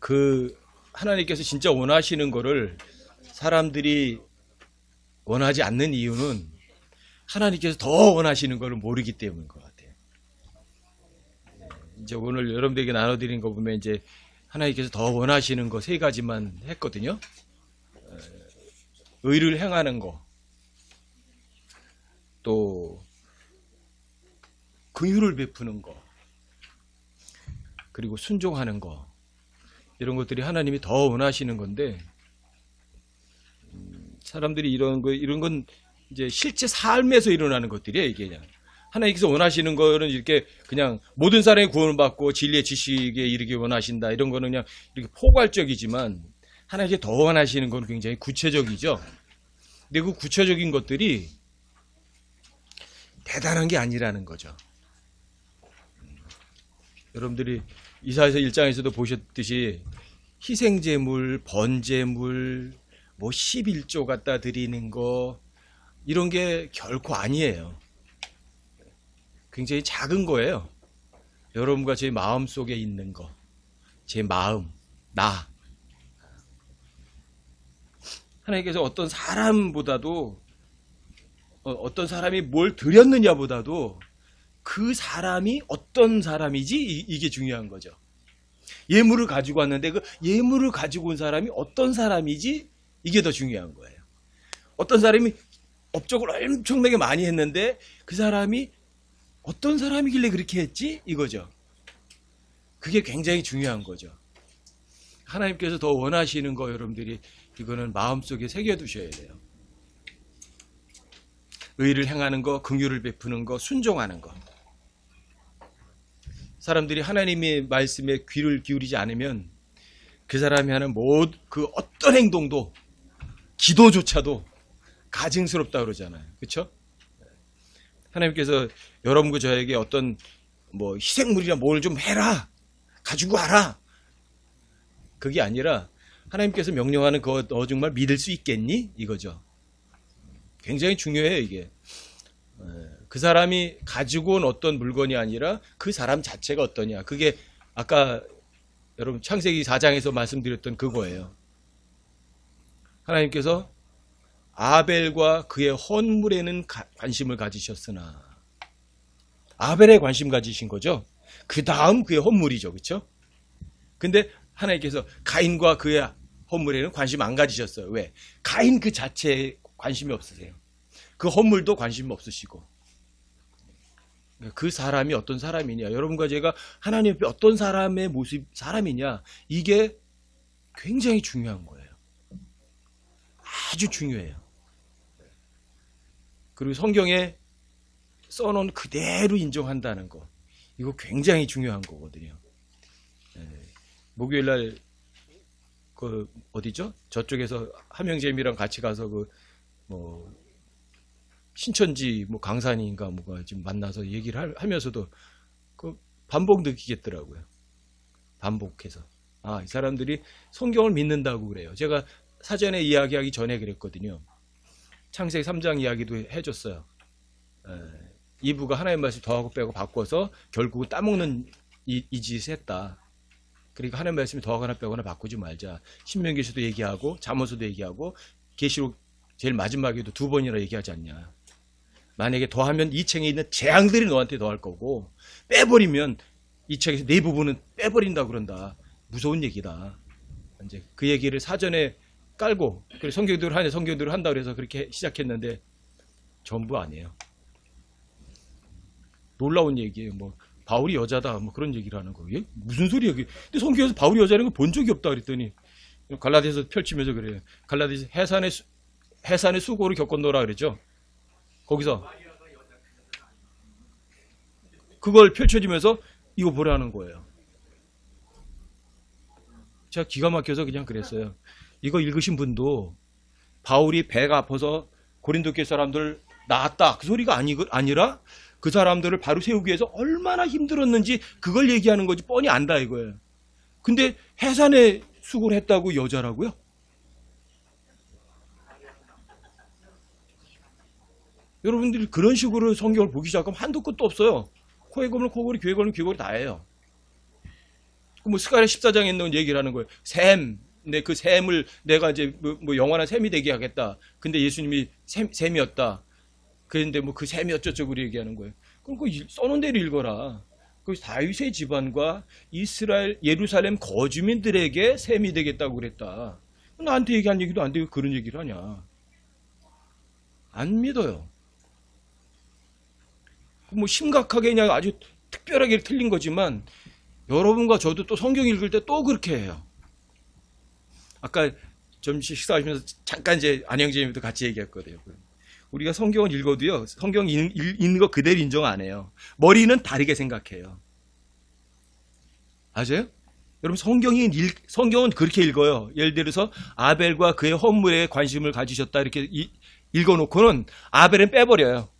그 하나님께서 진짜 원하시는 거를 사람들이 원하지 않는 이유는 하나님께서 더 원하시는 거를 모르기 때문인 것 같아요. 이제 오늘 여러분들에게 나눠드린 거 보면 이제 하나님께서 더 원하시는 거 세 가지만 했거든요. 의를 행하는 거, 또 긍휼을 베푸는 거, 그리고 순종하는 거, 이런 것들이 하나님이 더 원하시는 건데, 사람들이 이런 건 이제 실제 삶에서 일어나는 것들이에요. 이게 그냥 하나님께서 원하시는 거는 이렇게 그냥 모든 사람이 구원을 받고 진리의 지식에 이르게 원하신다, 이런 거는 그냥 이렇게 포괄적이지만, 하나님께 더 원하시는 건 굉장히 구체적이죠. 근데 그 구체적인 것들이 대단한 게 아니라는 거죠. 여러분들이 이사야서 1장에서도 보셨듯이 희생제물, 번제물, 뭐 11조 갖다 드리는 거, 이런 게 결코 아니에요. 굉장히 작은 거예요. 여러분과 제 마음 속에 있는 거, 제 마음, 나. 하나님께서 어떤 사람보다도, 어떤 사람이 뭘 드렸느냐보다도 그 사람이 어떤 사람이지, 이게 중요한 거죠. 예물을 가지고 왔는데 그 예물을 가지고 온 사람이 어떤 사람이지, 이게 더 중요한 거예요. 어떤 사람이 업적을 엄청나게 많이 했는데 그 사람이 어떤 사람이길래 그렇게 했지, 이거죠. 그게 굉장히 중요한 거죠. 하나님께서 더 원하시는 거, 여러분들이 이거는 마음속에 새겨두셔야 돼요. 의를 행하는 거, 긍휼을 베푸는 거, 순종하는 거. 사람들이 하나님의 말씀에 귀를 기울이지 않으면 그 사람이 하는 그 어떤 행동도, 기도조차도 가증스럽다 그러잖아요. 그렇죠? 하나님께서 여러분과 저에게 어떤 뭐 희생물이나 뭘 좀 해라, 가지고 와라, 그게 아니라 하나님께서 명령하는 거 너 정말 믿을 수 있겠니? 이거죠. 굉장히 중요해요, 이게. 그 사람이 가지고 온 어떤 물건이 아니라 그 사람 자체가 어떠냐. 그게 아까 여러분 창세기 4장에서 말씀드렸던 그거예요. 하나님께서 아벨과 그의 헌물에는 관심을 가지셨으나, 아벨에 관심 가지신 거죠. 그 다음 그의 헌물이죠. 그렇죠? 근데 하나님께서 가인과 그의 헌물에는 관심 안 가지셨어요. 왜? 가인 그 자체에 관심이 없으세요. 그 헌물도 관심 없으시고. 그 사람이 어떤 사람이냐, 여러분과 제가 하나님 앞에 어떤 사람의 모습, 사람이냐, 이게 굉장히 중요한 거예요. 아주 중요해요. 그리고 성경에 써놓은 그대로 인정한다는 거, 이거 굉장히 중요한 거거든요. 목요일날 그 어디죠? 저쪽에서 함영재미랑 같이 가서 그 뭐 신천지 뭐 강산인가 뭐가 지금 만나서 얘기를 하면서도 그 반복 느끼겠더라고요. 반복해서, 이 사람들이 성경을 믿는다고 그래요. 제가 사전에 이야기하기 전에 그랬거든요. 창세기 3장 이야기도 해줬어요. 이브가 하나님 말씀 더하고 빼고 바꿔서 결국은 따먹는 이 짓을 했다. 그러니까 하나님 말씀이 더하거나 빼거나 바꾸지 말자. 신명기에서도 얘기하고 잠언서도 얘기하고 계시록 제일 마지막에도 2번이나 얘기하지 않냐. 만약에 더하면 이 책에 있는 재앙들이 너한테 더할 거고, 빼버리면 이 책에서 네 부분은 빼버린다 그런다. 무서운 얘기다. 이제 그 얘기를 사전에 깔고, 그리고 성경대로 한다 그래서 그렇게 시작했는데 전부 아니에요. 놀라운 얘기예요. 뭐 바울이 여자다, 뭐 그런 얘기를 하는 거예요. 무슨 소리야 그게? 근데 성경에서 바울이 여자라는 걸 본 적이 없다 그랬더니, 갈라디아서 펼치면서 그래요. 갈라디아서 해산의 수고를 겪었노라 그랬죠. 거기서 그걸 펼쳐지면서 이거 보라는 거예요. 제가 기가 막혀서 그냥 그랬어요. 이거 읽으신 분도 바울이 배가 아파서 고린도 교회 사람들 나았다, 그 소리가 아니라 그 사람들을 바로 세우기 위해서 얼마나 힘들었는지 그걸 얘기하는 거지, 뻔히 안다 이거예요. 근데 해산에 수고를 했다고 여자라고요? 여러분들이 그런 식으로 성경을 보기 시작하면 한도 끝도 없어요. 코에 걸면 코골이, 귀에 걸면 귀골이 다예요. 뭐 스가랴 14장에 있는 얘기를 하는 거예요. 샘. 근데 그 샘을 내가 이제 뭐 영원한 샘이 되게 하겠다. 근데 예수님이 샘이었다. 그런데 뭐 그 샘이 어쩌고저쩌고 얘기하는 거예요. 그럼 그 써놓은 대로 읽어라. 그 다윗의 집안과 이스라엘 예루살렘 거주민들에게 샘이 되겠다고 그랬다. 나한테 얘기한 얘기도 안 되고 그런 얘기를 하냐. 안 믿어요. 뭐 심각하게 그냥 아주 특별하게 틀린 거지만 여러분과 저도 또 성경 읽을 때 또 그렇게 해요. 아까 점심 식사하시면서 잠깐 이제 안영재님도 같이 얘기했거든요. 우리가 성경을 읽어도요, 성경 읽는 거 그대로 인정 안 해요. 머리는 다르게 생각해요. 아세요? 여러분 성경은 그렇게 읽어요. 예를 들어서 아벨과 그의 헌물에 관심을 가지셨다 이렇게 읽어놓고는 아벨은 빼버려요.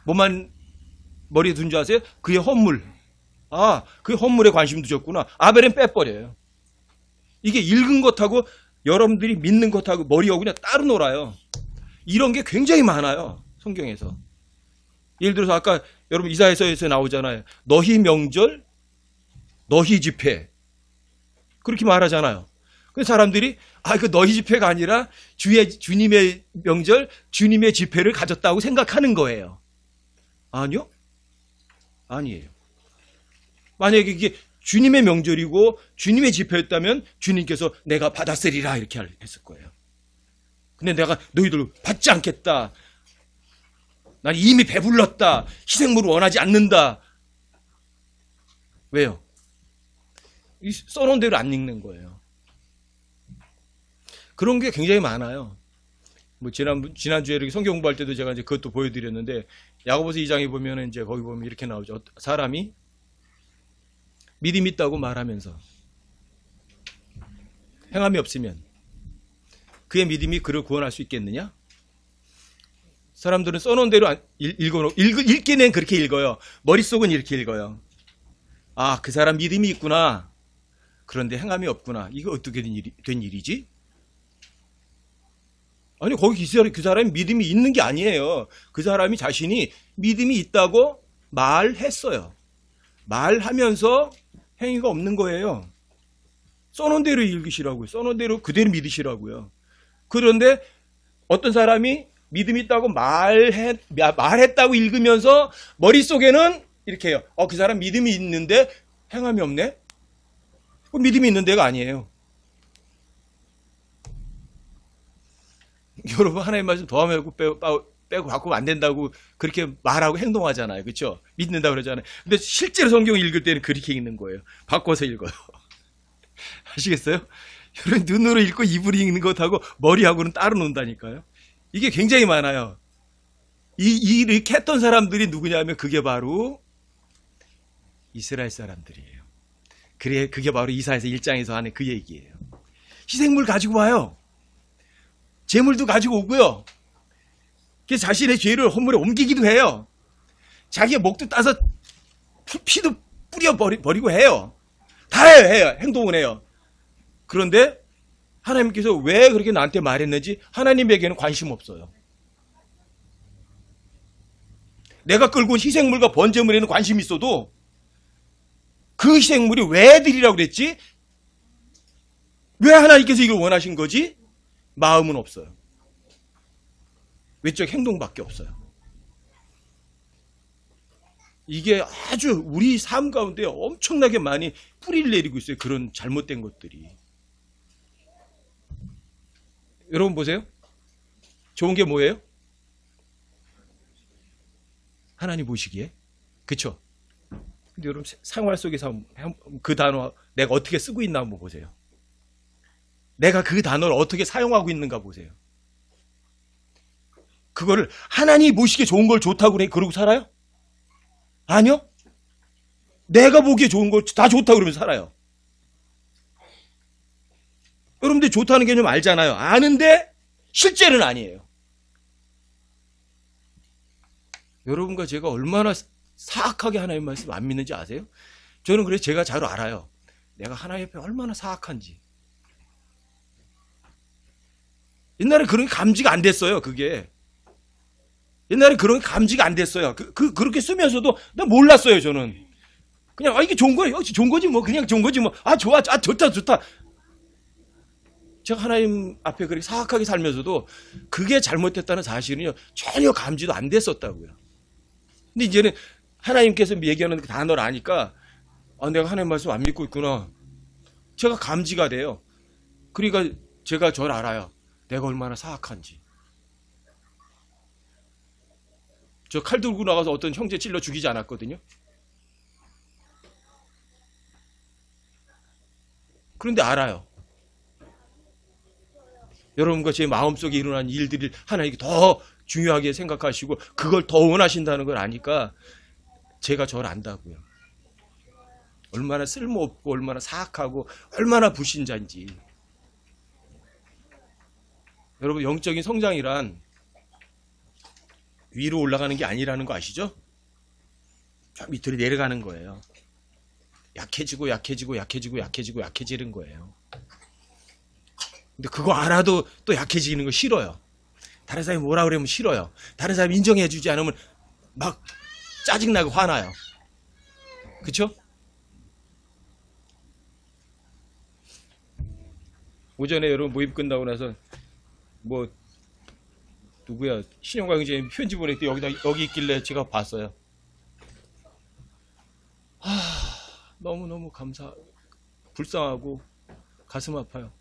뭐만 머리에 둔 줄 아세요? 그의 헌물. 아, 그의 헌물에 관심 두셨구나. 아벨은 빼버려요. 이게 읽은 것하고 여러분들이 믿는 것하고 머리하고 그냥 따로 놀아요. 이런 게 굉장히 많아요. 성경에서. 예를 들어서 아까 여러분 이사야서에서 나오잖아요. 너희 명절, 너희 집회. 그렇게 말하잖아요. 그 사람들이 그 너희 집회가 아니라 주님의 명절, 주님의 집회를 가졌다고 생각하는 거예요. 아니요? 아니에요. 만약에 이게 주님의 명절이고 주님의 집회였다면 주님께서 내가 받았으리라 이렇게 했을 거예요. 근데 내가 너희들 받지 않겠다. 난 이미 배불렀다. 희생물을 원하지 않는다. 왜요? 써놓은 대로 안 읽는 거예요. 그런 게 굉장히 많아요. 뭐 지난주에 이렇게 성경 공부할 때도 제가 이제 그것도 보여드렸는데, 야고보서 2장에 보면은 이제 거기 보면 이렇게 나오죠. 사람이 믿음 있다고 말하면서 행함이 없으면 그의 믿음이 그를 구원할 수 있겠느냐? 사람들은 써놓은 대로 읽기는 그렇게 읽어요. 머릿속은 이렇게 읽어요. 아, 그 사람 믿음이 있구나. 그런데 행함이 없구나. 이거 어떻게 된 일이지? 아니, 거기 그 사람이 믿음이 있는 게 아니에요. 그 사람이 자신이 믿음이 있다고 말했어요. 말하면서 행위가 없는 거예요. 써놓은 대로 읽으시라고요. 써놓은 대로 그대로 믿으시라고요. 그런데 어떤 사람이 믿음이 있다고 말했다고 읽으면서 머릿속에는 이렇게 해요. 그 사람 믿음이 있는데 행함이 없네? 그건 믿음이 있는 데가 아니에요. 여러분, 하나님 말씀 더하면 빼고 바꾸면 안 된다고 그렇게 말하고 행동하잖아요. 그렇죠? 믿는다고 그러잖아요. 근데 실제로 성경 읽을 때는 그렇게 읽는 거예요. 바꿔서 읽어요. 아시겠어요? 여러분, 눈으로 읽고 입으로 읽는 것하고 머리하고는 따로 논다니까요. 이게 굉장히 많아요. 이렇게 했던 사람들이 누구냐면 그게 바로 이스라엘 사람들이에요. 그게 바로 이사야서 1장에서 하는 그 얘기예요. 희생물 가지고 와요. 재물도 가지고 오고요. 그래서 자신의 죄를 헌물에 옮기기도 해요. 자기의 목도 따서 피도 뿌려버리고 해요. 다 해요. 행동을 해요. 그런데 하나님께서 왜 그렇게 나한테 말했는지 하나님에게는 관심 없어요. 내가 끌고 온 희생물과 번제물에는 관심이 있어도 그 희생물이 왜 드리라고 그랬지? 왜 하나님께서 이걸 원하신 거지? 마음은 없어요. 외적 행동밖에 없어요. 이게 아주 우리 삶 가운데 엄청나게 많이 뿌리를 내리고 있어요. 그런 잘못된 것들이. 여러분 보세요. 좋은 게 뭐예요? 하나님 보시기에. 그쵸? 근데 여러분 생활 속에서 그 단어 내가 어떻게 쓰고 있나 한번 보세요. 내가 그 단어를 어떻게 사용하고 있는가 보세요. 그거를 하나님이 보시기에 좋은 걸 좋다고 그러고 살아요? 아니요. 내가 보기에 좋은 걸 다 좋다고 그러면서 살아요. 여러분들 좋다는 개념 알잖아요. 아는데 실제는 아니에요. 여러분과 제가 얼마나 사악하게 하나님 말씀 안 믿는지 아세요? 저는 그래서 제가 잘 알아요. 내가 하나님 앞에 얼마나 사악한지. 옛날에 그런 게 감지가 안 됐어요. 그게. 옛날에 그런 게 감지가 안 됐어요. 그렇게 쓰면서도 나 몰랐어요. 저는. 그냥 이게 좋은 거예요. 좋은 거지 뭐. 그냥 좋은 거지 뭐. 좋아. 좋다. 제가 하나님 앞에 그렇게 사악하게 살면서도 그게 잘못됐다는 사실은요, 전혀 감지도 안 됐었다고요. 근데 이제는 하나님께서 얘기하는 그 단어를 아니까, 내가 하나님 말씀 안 믿고 있구나. 제가 감지가 돼요. 그러니까 제가 저를 알아요. 내가 얼마나 사악한지. 저 칼 들고 나가서 어떤 형제 찔러 죽이지 않았거든요. 그런데 알아요. 여러분과 제 마음속에 일어난 일들을 하나님께 더 중요하게 생각하시고 그걸 더 원하신다는 걸 아니까 제가 저를 안다고요. 얼마나 쓸모없고 얼마나 사악하고 얼마나 불신자인지. 여러분, 영적인 성장이란 위로 올라가는 게 아니라는 거 아시죠? 저 밑으로 내려가는 거예요. 약해지는 거예요. 근데 그거 알아도 또 약해지는 거 싫어요. 다른 사람이 뭐라 그러면 싫어요. 다른 사람이 인정해주지 않으면 막 짜증나고 화나요. 그쵸? 오전에 여러분 모임 끝나고 나서 누구야 신영광 형제님 편지 보낼 때 여기 있길래 제가 봤어요. 너무너무 불쌍하고 가슴 아파요.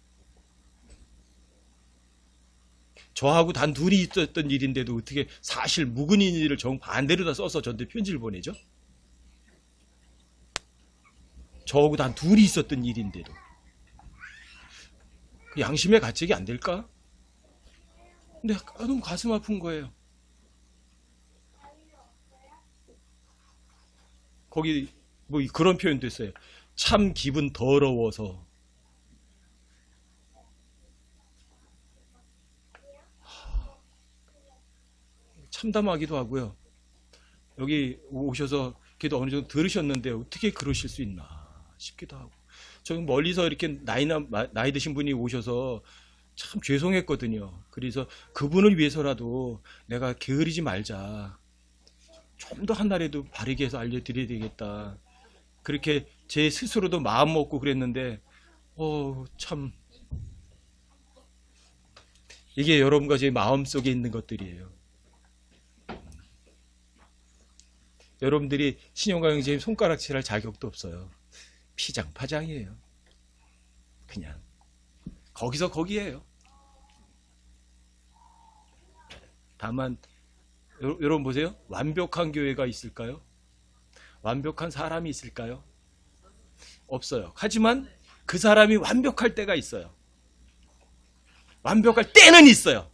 저하고 단 둘이 있었던 일인데도 어떻게 사실 묵은인 일을 정반대로 다 써서 저한테 편지를 보내죠? 저하고 단 둘이 있었던 일인데도. 그 양심의 가책이 안 될까? 근데 너무 가슴 아픈 거예요. 거기 그런 표현도 있어요. 참 기분 더러워서. 참담하기도 하고요. 여기 오셔서 그래도 어느 정도 들으셨는데 어떻게 그러실 수 있나 싶기도 하고. 저 멀리서 이렇게 나이 드신 분이 오셔서 참 죄송했거든요. 그래서 그분을 위해서라도 내가 게으르지 말자. 좀 더 한날에도 바르게 해서 알려드려야 되겠다. 그렇게 제 스스로도 마음 먹고 그랬는데, 참. 이게 여러분과 제 마음 속에 있는 것들이에요. 여러분들이 신영광 형제님 손가락질할 자격도 없어요. 피장파장이에요. 그냥 거기서 거기에요. 다만 여러분 보세요. 완벽한 교회가 있을까요? 완벽한 사람이 있을까요? 없어요. 하지만 그 사람이 완벽할 때가 있어요. 완벽할 때는 있어요.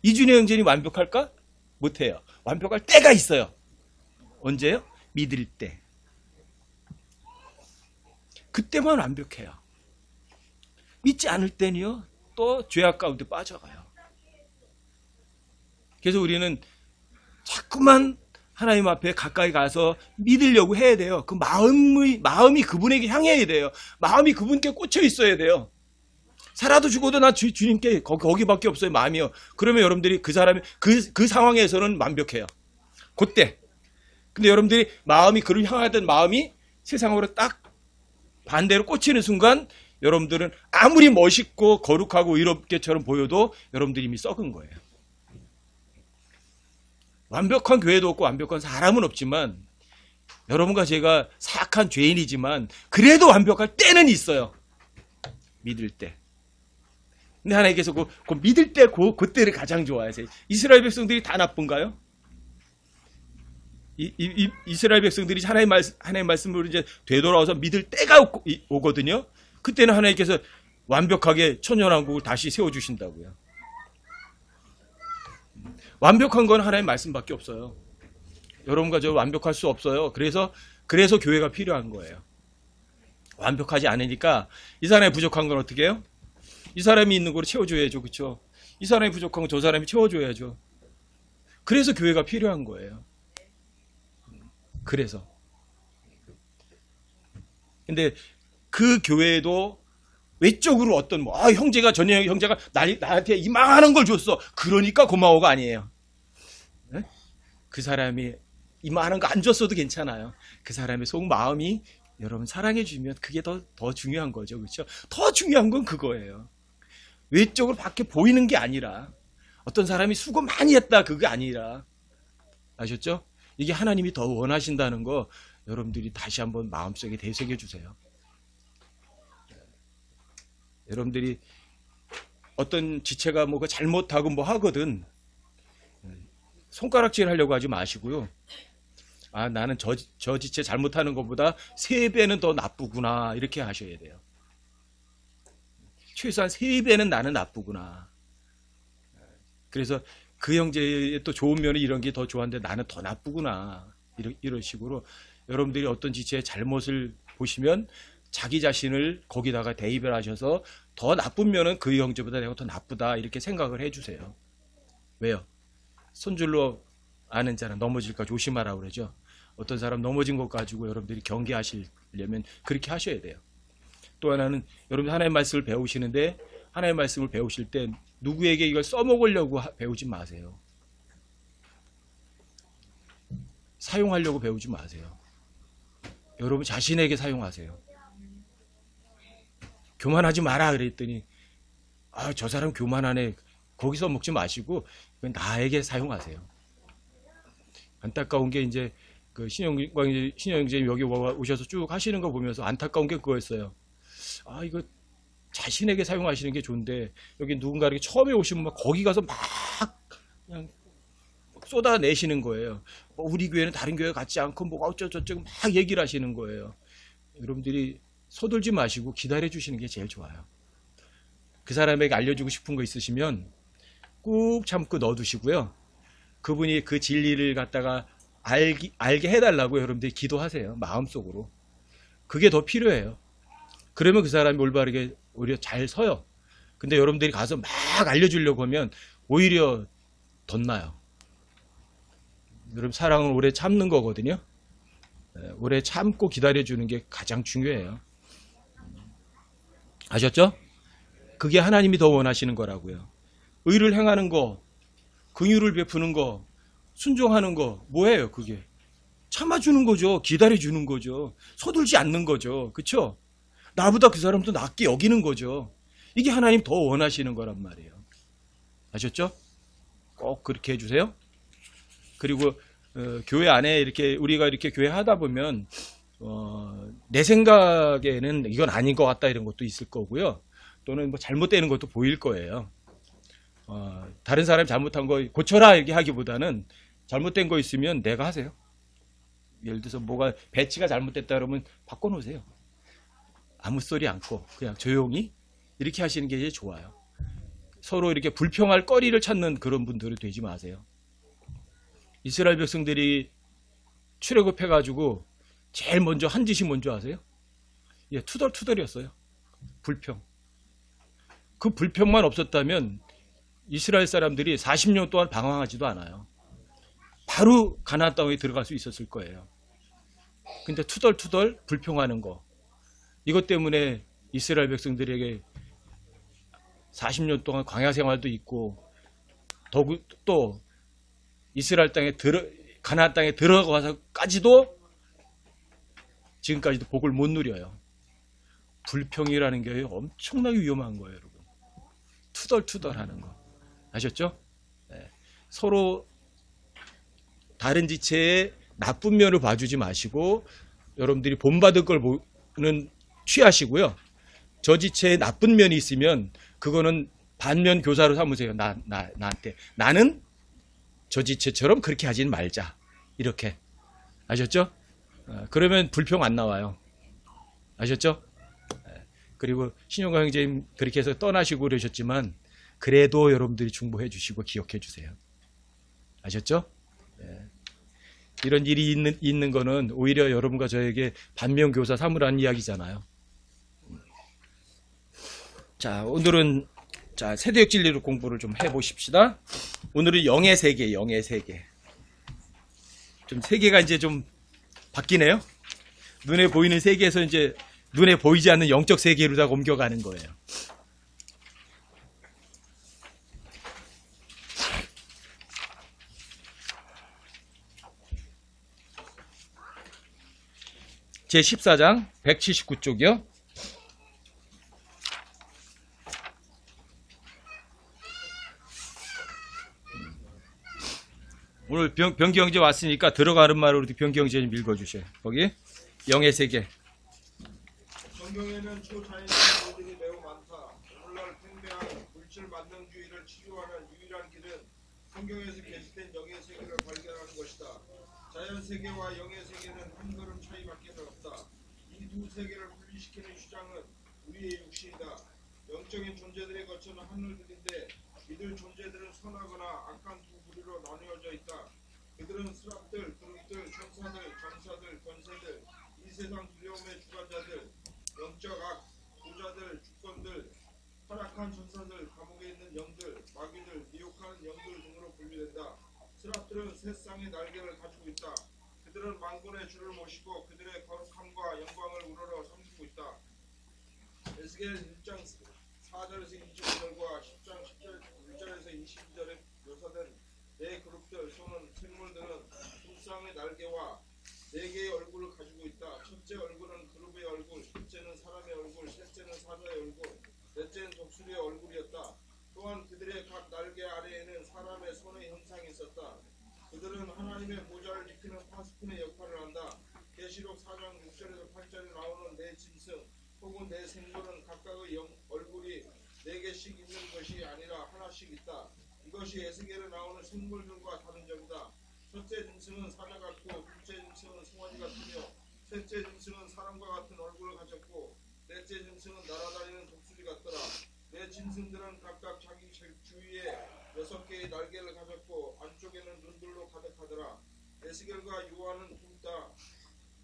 이준혜 형제님 완벽할까? 못해요. 완벽할 때가 있어요. 언제요? 믿을 때. 그때만 완벽해요. 믿지 않을 때는요, 또 죄악 가운데 빠져가요. 그래서 우리는 자꾸만 하나님 앞에 가까이 가서 믿으려고 해야 돼요. 그 마음이 그분에게 향해야 돼요. 마음이 그분께 꽂혀 있어야 돼요. 살아도 죽어도 나 주님께 거기밖에 없어요. 마음이요. 그러면 여러분들이 그 사람이 그 상황에서는 완벽해요. 그때. 근데 여러분들이 마음이 그를 향하던 마음이 세상으로 딱 반대로 꽂히는 순간 여러분들은 아무리 멋있고 거룩하고 의롭게처럼 보여도 여러분들이 이미 썩은 거예요. 완벽한 교회도 없고 완벽한 사람은 없지만 여러분과 제가 사악한 죄인이지만 그래도 완벽할 때는 있어요. 믿을 때. 근데 하나님께서 그 믿을 때 그때를 가장 좋아하세요. 이스라엘 백성들이 다 나쁜가요? 이스라엘 백성들이 하나님 말씀으로 이제 되돌아와서 믿을 때가 오거든요. 그때는 하나님께서 완벽하게 천년왕국을 다시 세워주신다고요. 완벽한 건 하나님 말씀밖에 없어요. 여러분과 저 완벽할 수 없어요. 그래서 교회가 필요한 거예요. 완벽하지 않으니까 이 사람이 부족한 건 어떻게 해요? 이 사람이 있는 거로 채워줘야죠. 그렇죠? 이 사람이 부족한 건 저 사람이 채워줘야죠. 그래서 교회가 필요한 거예요. 그래서. 근데 그 교회도 외적으로 어떤 형제가 전혀 형제가 나한테 이만한 걸 줬어. 그러니까 고마워가 아니에요. 네? 그 사람이 이만한 거 안 줬어도 괜찮아요. 그 사람의 속마음이 여러분 사랑해 주면 그게 더 중요한 거죠. 그렇죠? 더 중요한 건 그거예요. 외적으로 밖에 보이는 게 아니라 어떤 사람이 수고 많이 했다 그게 아니라 아셨죠? 이게 하나님이 더 원하신다는 거 여러분들이 다시 한번 마음속에 되새겨 주세요. 여러분들이 어떤 지체가 뭐가 잘못하고 뭐 하거든 손가락질 하려고 하지 마시고요. 아, 나는 저 지체 잘못하는 것보다 3배는 더 나쁘구나 이렇게 하셔야 돼요. 최소한 3배는 나는 나쁘구나. 그래서 그 형제의 또 좋은 면이 이런 게 더 좋았는데 나는 더 나쁘구나. 이런 식으로 여러분들이 어떤 지체의 잘못을 보시면 자기 자신을 거기다가 대입을 하셔서 더 나쁜 면은 그 형제보다 내가 더 나쁘다 이렇게 생각을 해주세요. 왜요? 손줄로 아는 자는 넘어질까 조심하라고 그러죠. 어떤 사람 넘어진 것 가지고 여러분들이 경계하시려면 그렇게 하셔야 돼요. 또 하나는 여러분 하나님의 말씀을 배우시는데 하나님의 말씀을 배우실 때 누구에게 이걸 써먹으려고 배우지 마세요. 사용하려고 배우지 마세요. 여러분 자신에게 사용하세요. 교만하지 마라 그랬더니 아, 저 사람 교만하네. 거기서 먹지 마시고 나에게 사용하세요. 안타까운 게 이제 그 신영재님 여기 오셔서 쭉 하시는 거 보면서 안타까운 게 그거였어요. 아, 이거 자신에게 사용하시는 게 좋은데 여기 누군가 이렇게 처음에 오시면 막 거기 가서 막 그냥 쏟아내시는 거예요. 뭐 우리 교회는 다른 교회 같지 않고 뭐가 어쩌저쩌고 막 얘기를 하시는 거예요. 여러분들이 서둘지 마시고 기다려 주시는 게 제일 좋아요. 그 사람에게 알려주고 싶은 거 있으시면 꾹 참고 넣어두시고요. 그분이 그 진리를 갖다가 알게 해달라고 여러분들이 기도하세요. 마음속으로. 그게 더 필요해요. 그러면 그 사람이 올바르게 오히려 잘 서요. 근데 여러분들이 가서 막 알려주려고 하면 오히려 덧나요. 여러분 사랑은 오래 참는 거거든요. 오래 참고 기다려주는 게 가장 중요해요. 아셨죠? 그게 하나님이 더 원하시는 거라고요. 의를 행하는 거, 긍휼을 베푸는 거, 순종하는 거 뭐예요 그게? 참아주는 거죠. 기다려주는 거죠. 서둘지 않는 거죠. 그렇죠? 나보다 그 사람도 낫게 여기는 거죠. 이게 하나님 더 원하시는 거란 말이에요. 아셨죠? 꼭 그렇게 해주세요. 그리고 교회 안에 이렇게 우리가 이렇게 교회 하다 보면 내 생각에는 이건 아닌 것 같다 이런 것도 있을 거고요. 또는 뭐 잘못되는 것도 보일 거예요. 다른 사람이 잘못한 거 고쳐라 이렇게 하기보다는 잘못된 거 있으면 내가 하세요. 예를 들어서 뭐가 배치가 잘못됐다 그러면 바꿔놓으세요. 아무 소리 않고 그냥 조용히 이렇게 하시는 게 제일 좋아요. 서로 이렇게 불평할 거리를 찾는 그런 분들은 되지 마세요. 이스라엘 백성들이 출애굽해가지고 제일 먼저 한 짓이 뭔지 아세요? 예, 투덜투덜이었어요. 불평. 그 불평만 없었다면 이스라엘 사람들이 40년 동안 방황하지도 않아요. 바로 가나안 땅에 들어갈 수 있었을 거예요. 근데 투덜투덜 불평하는 거. 이것 때문에 이스라엘 백성들에게 40년 동안 광야 생활도 있고 또 이스라엘 땅에 가나안 땅에 들어가서까지도 지금까지도 복을 못 누려요. 불평이라는 게 엄청나게 위험한 거예요, 여러분. 투덜투덜하는 거. 아셨죠? 네. 서로 다른 지체의 나쁜 면을 봐주지 마시고 여러분들이 본받을 걸 보는 취하시고요. 저 지체에 나쁜 면이 있으면 그거는 반면 교사로 삼으세요. 나한테. 나는 저 지체처럼 그렇게 하진 말자. 이렇게. 아셨죠? 그러면 불평 안 나와요. 아셨죠? 그리고 신용광 형제님 그렇게 해서 떠나시고 그러셨지만 그래도 여러분들이 중보해 주시고 기억해 주세요. 아셨죠? 이런 일이 있는 거는 오히려 여러분과 저에게 반면교사 삼으라는 이야기잖아요. 자, 오늘은 세대역 진리로 공부를 좀 해보십시다. 오늘은 영의 세계, 영의 세계. 좀 세계가 이제 좀 바뀌네요. 눈에 보이는 세계에서 이제 눈에 보이지 않는 영적 세계로 다 옮겨가는 거예요. 제14장 179쪽이요. 오늘 변기형제 왔으니까 들어가는 말로 변기형제님 읽어주세요. 거기 영의 세계. 성경에는 초자연의 일들이 매우 많다. 오늘날 팽배한 물질 만능주의를 치료하는 유일한 길은 성경에서 게시된 영의 세계를 발견하는 것이다. 자연 세계와 영의 세계는 한 걸음 차이밖에 없다. 이 두 세계를 분리시키는 휴장은 우리의 육신이다. 영적인 존재들의 거처는 하늘들인데 이들 존재들은 선하거나 악한 두 부류로 나누어져 있다. 그들은 스랍들, 그룹들, 천사들, 전사들, 권세들, 이 세상 두려움의 주관자들, 영적 악, 부자들, 주권들, 타락한 천사들, 감옥에 있는 영들, 마귀들, 미혹하는 영들 등으로 분류된다. 스랍들은 새 쌍의 날개를 가지고 있다. 그들은 만군의 주를 모시고 그들의 거룩함과 영광을 우러러 섬기고 있다. 에스겔 1장 4절에서 25절과 10장 1절에서 22절에 묘사된 네 그룹들, 소는 생물들은 두 쌍의 날개와 네 개의 얼굴을 가지고 있다. 첫째 얼굴은 그룹의 얼굴, 둘째는 사람의 얼굴, 셋째는 사자의 얼굴, 넷째는 독수리의 얼굴이었다. 또한 그들의 각 날개 아래에는 사람의 손의 형상이 있었다. 그들은 하나님의 보좌를 지키는 파수꾼의 역할을 한다. 계시록 4장 6절에서 8절에 나오는 네 짐승 혹은 네 생물은 각각의 얼굴이 네 개씩 있는 것이 아니라 하나씩 있다. 이것이 에스겔에 나오는 생물들과 다른 점이다. 첫째 짐승은 사자 같고, 둘째 짐승은 송아지 같으며, 셋째 짐승은 사람과 같은 얼굴을 가졌고, 넷째 짐승은 날아다니는 독수리 같더라. 네 짐승들은 각각 자기 주위에 6개의 날개를 가졌고 안쪽에는 눈들로 가득하더라. 에스겔과 요한은 둘 다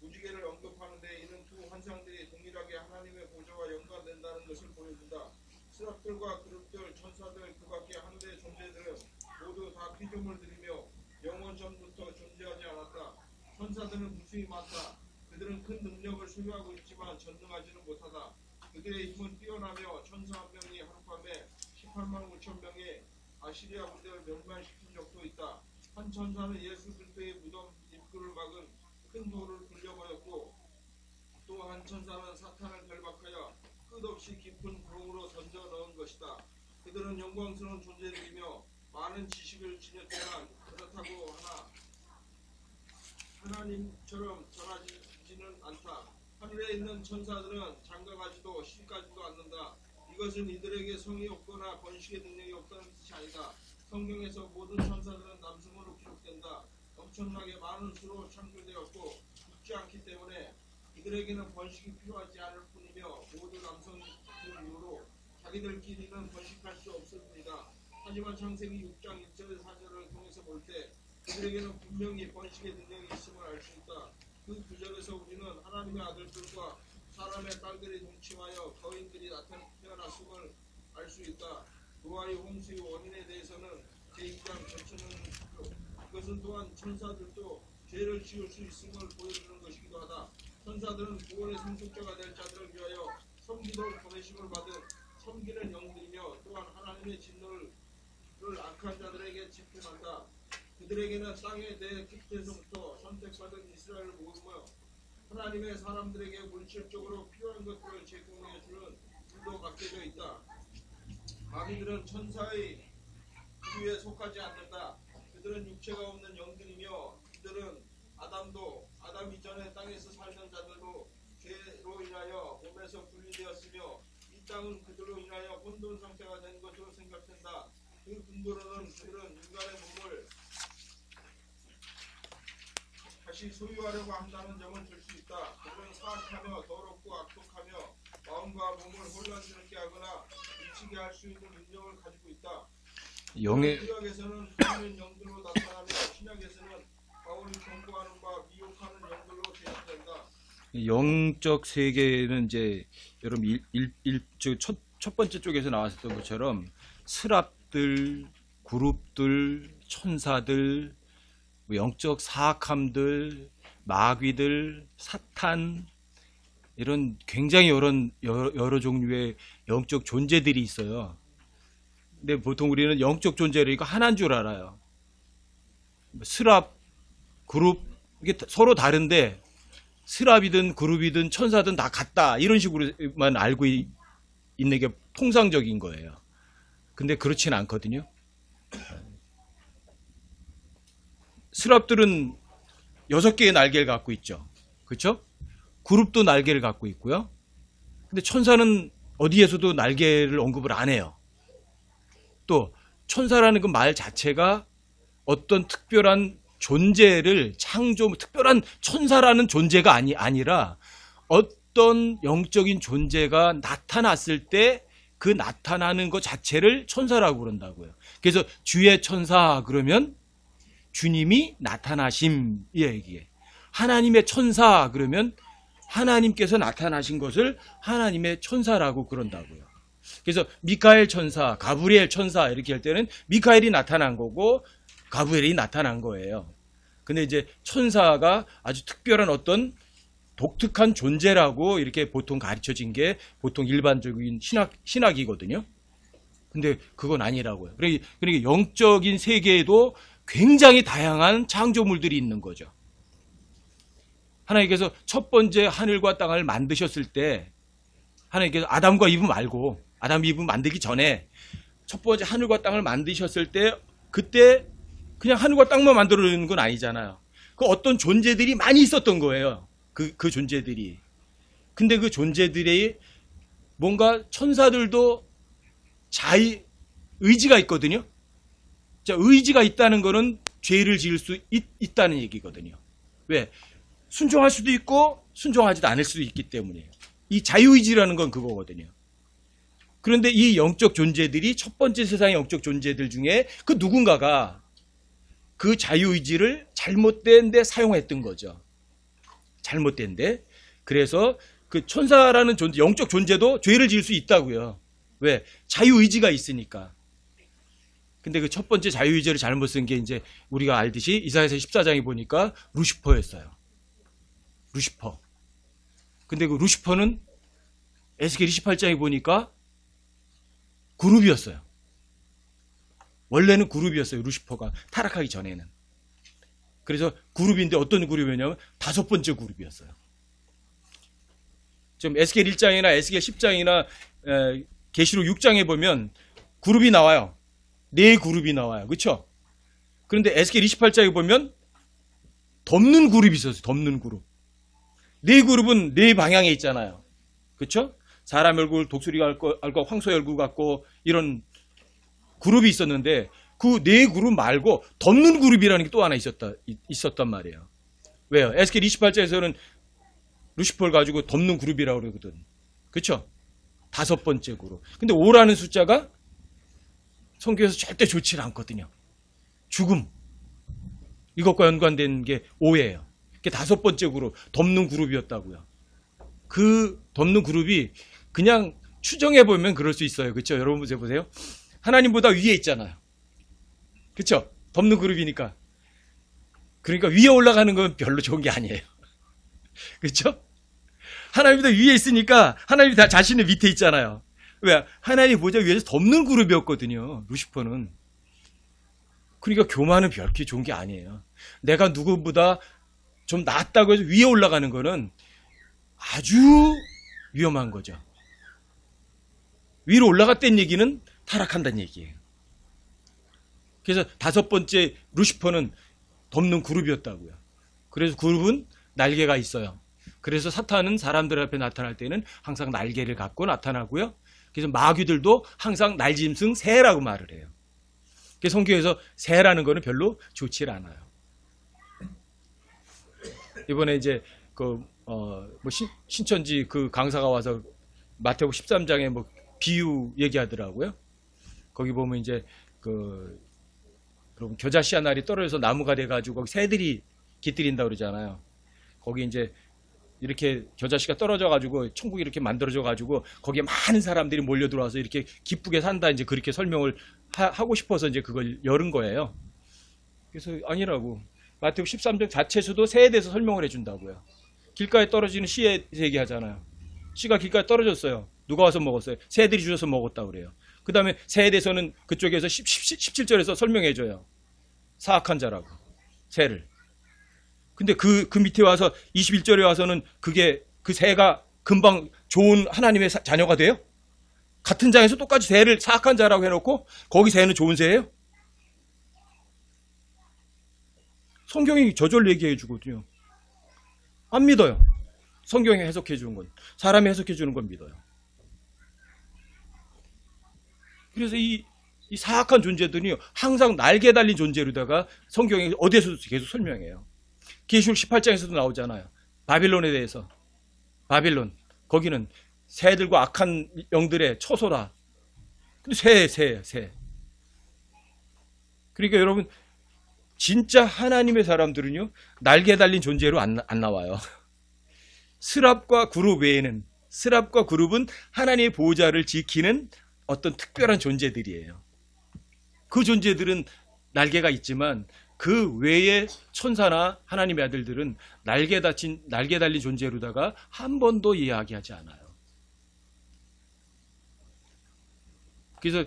무지개를 언급하는데 이는 두 환상들이 동일하게 하나님의 보좌와 연관된다는 것을 보여준다. 스랍들과 그룹들, 천사들, 그 밖에 하늘의 존재들은 모두 다 피조물들이며 영원 전부터 존재하지 않았다. 천사들은 무수히 많다. 그들은 큰 능력을 소유하고 있지만 전능하지는 못하다. 그들의 힘은 뛰어나며 천사 한 명이 하룻밤에 18만 5천 명의 아시리아 군대를 멸망시킨 적도 있다. 한 천사는 예수 그리스도의 무덤 입구를 막은 큰 돌을 굴려버렸고 또 한 천사는 사탄을 결박하여 끝없이 깊은 구멍으로 던져 넣은 것이다. 그들은 영광스러운 존재들이며 많은 지식을 지녔지만 그렇다고 하나님처럼 전하지는 않다. 하늘에 있는 천사들은 장가가지도 시가지도 않는다. 이것은 이들에게 성이 없거나 번식의 능력이 없다는 뜻이 아니다. 성경에서 모든 천사들은 남성으로 기록된다. 엄청나게 많은 수로 창조되었고 죽지 않기 때문에 이들에게는 번식이 필요하지 않을 뿐이며 모두 남성인 이유로 자기들끼리는 번식할 수 없을 뿐이다. 하지만 창세기 6장 1절에서 4절을 통해서 볼 때 그들에게는 분명히 번식의 능력이 있음을 알 수 있다. 그 구절에서 우리는 하나님의 아들들과 사람의 딸들이 동침하여 거인들이 태어났음을 알 수 있다. 노아의 홍수의 원인에 대해서는 제2장 전체는 이것은 또한 천사들도 죄를 지을 수 있음을 보여주는 것이기도 하다. 천사들은 구원의 상속자가 될 자들을 위하여 섬기도록 보내심을 받은 섬기는 영들이며 또한 하나님의 진노를 악한 자들에게 집행한다. 그들에게는 땅의 네 끝에서부터 선택받은 이스라엘을 모으며 하나님의 사람들에게 물질적으로 필요한 것들을 제공해 주는 불도 맡겨져 있다. 마귀들은 천사의 부류에 속하지 않는다. 그들은 육체가 없는 영들이며 그들은 아담 이전에 땅에서 살던 자들로 죄로 인하여 몸에서 분리되었으며 이 땅은 그들로 인하여 혼돈 상태가 된 것으로 생각된다. 그 근거로는 그들은 인간의 몸을 다시 소유하려고 한다는 점을 들 수 있다. 그들은 사악하며 더럽고 악독하며 마음과 몸을 혼란스럽게 하거나 미치게 할 수 있는 능력을 가지고 있다. 구약에서는 숨은 영들로 나타나며 신약에서는 바울이 경고하는 바 미혹하는 영들로 제시된다. 영적 세계는 이제 여러분 첫 번째 쪽에서 나왔었던 것처럼 스랍들, 그룹들, 천사들, 영적 사악함들, 마귀들, 사탄 이런 굉장히 여러 종류의 영적 존재들이 있어요. 근데 보통 우리는 영적 존재를 이거 하나인 줄 알아요. 스랍, 그룹 이게 서로 다른데 스랍이든 그룹이든 천사든 다 같다 이런 식으로만 알고 있는 게 통상적인 거예요. 근데 그렇지는 않거든요. 스랍들은 6개의 날개를 갖고 있죠. 그렇죠? 그룹도 날개를 갖고 있고요. 근데 천사는 어디에서도 날개를 언급을 안 해요. 또 천사라는 그 말 자체가 어떤 특별한 존재를 특별한 천사라는 존재가 아니라 어떤 영적인 존재가 나타났을 때 그 나타나는 것 자체를 천사라고 그런다고요. 그래서 주의 천사 그러면 주님이 나타나심 이 얘기예요. 하나님의 천사 그러면 하나님께서 나타나신 것을 하나님의 천사라고 그런다고요. 그래서 미카엘 천사, 가브리엘 천사 이렇게 할 때는 미카엘이 나타난 거고 가브리엘이 나타난 거예요. 근데 이제 천사가 아주 특별한 어떤 독특한 존재라고 이렇게 보통 가르쳐진 게 보통 일반적인 신학이거든요. 근데 그건 아니라고요. 그러니까 영적인 세계에도 굉장히 다양한 창조물들이 있는 거죠. 하나님께서 첫 번째 하늘과 땅을 만드셨을 때 하나님께서 아담과 이브 말고 아담 이브 만들기 전에 첫 번째 하늘과 땅을 만드셨을 때 그때 그냥 하늘과 땅만 만들어내는 건 아니잖아요. 그 어떤 존재들이 많이 있었던 거예요. 그 존재들이. 근데 그 존재들이 뭔가 천사들도 의지가 있거든요. 자, 의지가 있다는 거는 죄를 지을 수 있다는 얘기거든요. 왜? 순종할 수도 있고 순종하지도 않을 수도 있기 때문이에요. 이 자유의지라는 건 그거거든요. 그런데 이 영적 존재들이 첫 번째 세상의 영적 존재들 중에 그 누군가가 그 자유의지를 잘못된 데 사용했던 거죠. 잘못된 데. 그래서 그 천사라는 존재, 영적 존재도 죄를 지을 수 있다고요. 왜? 자유의지가 있으니까. 근데 그 첫 번째 자유의지를 잘못 쓴 게 이제 우리가 알듯이 이사야서 14장에 보니까 루시퍼였어요. 루시퍼. 근데 그 루시퍼는 에스겔 28장에 보니까 그룹이었어요. 원래는 그룹이었어요. 루시퍼가 타락하기 전에는. 그래서 그룹인데 어떤 그룹이었냐면 5번째 그룹이었어요. 지금 에스겔 1장이나 에스겔 10장이나 계시록 6장에 보면 그룹이 나와요. 4그룹이 나와요. 그렇죠? 그런데 에스겔 28장에 보면 덮는 그룹이 있었어요. 덮는 그룹. 4그룹은 4방향에 있잖아요. 그렇죠? 사람 얼굴, 독수리가 알고 황소 얼굴 같고 이런 그룹이 있었는데 그 4그룹 말고 덮는 그룹이라는 게 또 하나 있었단 말이에요. 왜요? 에스겔 28장에서는 루시퍼를 가지고 덮는 그룹이라고 그러거든. 그렇죠? 5번째 그룹. 근데 5라는 숫자가 성경에서 절대 좋지 않거든요. 죽음. 이것과 연관된 게 5예요. 그게 5번째 그룹, 덮는 그룹이었다고요. 그 덮는 그룹이 그냥 추정해보면 그럴 수 있어요. 그렇죠? 여러분 보세요. 하나님보다 위에 있잖아요. 그렇죠? 덮는 그룹이니까. 그러니까 위에 올라가는 건 별로 좋은 게 아니에요. 그렇죠? 하나님보다 위에 있으니까 하나님이 다 자신의 밑에 있잖아요. 왜? 하나님 보좌 위에서 덮는 그룹이었거든요. 루시퍼는. 그러니까 교만은 별게 좋은 게 아니에요. 내가 누구보다 좀 낫다고 해서 위에 올라가는 거는 아주 위험한 거죠. 위로 올라갔다는 얘기는 타락한다는 얘기예요. 그래서 5번째 루시퍼는 덮는 그룹이었다고요. 그래서 그룹은 날개가 있어요. 그래서 사탄은 사람들 앞에 나타날 때는 항상 날개를 갖고 나타나고요. 그래서 마귀들도 항상 날짐승 새라고 말을 해요. 그래서 성경에서 새라는 거는 별로 좋지 않아요. 이번에 이제 신천지 그 강사가 와서 마태복음 13장에 뭐 비유 얘기하더라고요. 거기 보면 이제 여러분 겨자 씨 하나리 떨어져서 나무가 돼가지고 거기 새들이 깃들인다 그러잖아요. 거기 이제 이렇게 겨자씨가 떨어져가지고 천국이 이렇게 만들어져가지고 거기에 많은 사람들이 몰려 들어와서 이렇게 기쁘게 산다 이제 그렇게 설명을 하고 싶어서 이제 그걸 열은 거예요. 그래서 아니라고. 마태복음 13장 자체에서도 새에 대해서 설명을 해준다고요. 길가에 떨어지는 씨에 얘기하잖아요. 씨가 길가에 떨어졌어요. 누가 와서 먹었어요? 새들이 주셔서 먹었다 그래요. 그 다음에 새에 대해서는 그쪽에서 17절에서 설명해줘요. 사악한 자라고. 새를. 근데 그 밑에 와서 21절에 와서는 그게 그 새가 금방 좋은 하나님의 자녀가 돼요? 같은 장에서 똑같이 새를 사악한 자라고 해놓고 거기 새는 좋은 새예요? 성경이 저절로 얘기해 주거든요. 안 믿어요. 성경이 해석해 주는 건, 사람이 해석해 주는 건 믿어요. 그래서 이 사악한 존재들이 항상 날개 달린 존재로다가 성경이 어디에서도 계속 설명해요. 계시록 18장에서도 나오잖아요. 바빌론에 대해서. 바빌론. 거기는 새들과 악한 영들의 처소라. 근데 새. 그러니까 여러분, 진짜 하나님의 사람들은요, 날개 달린 존재로 안 나와요. 스랍과 그룹 외에는, 스랍과 그룹은 하나님의 보호자를 지키는 어떤 특별한 존재들이에요. 그 존재들은 날개가 있지만 그 외의 천사나 하나님의 아들들은 날개 달린 존재로다가 한 번도 이야기하지 않아요. 그래서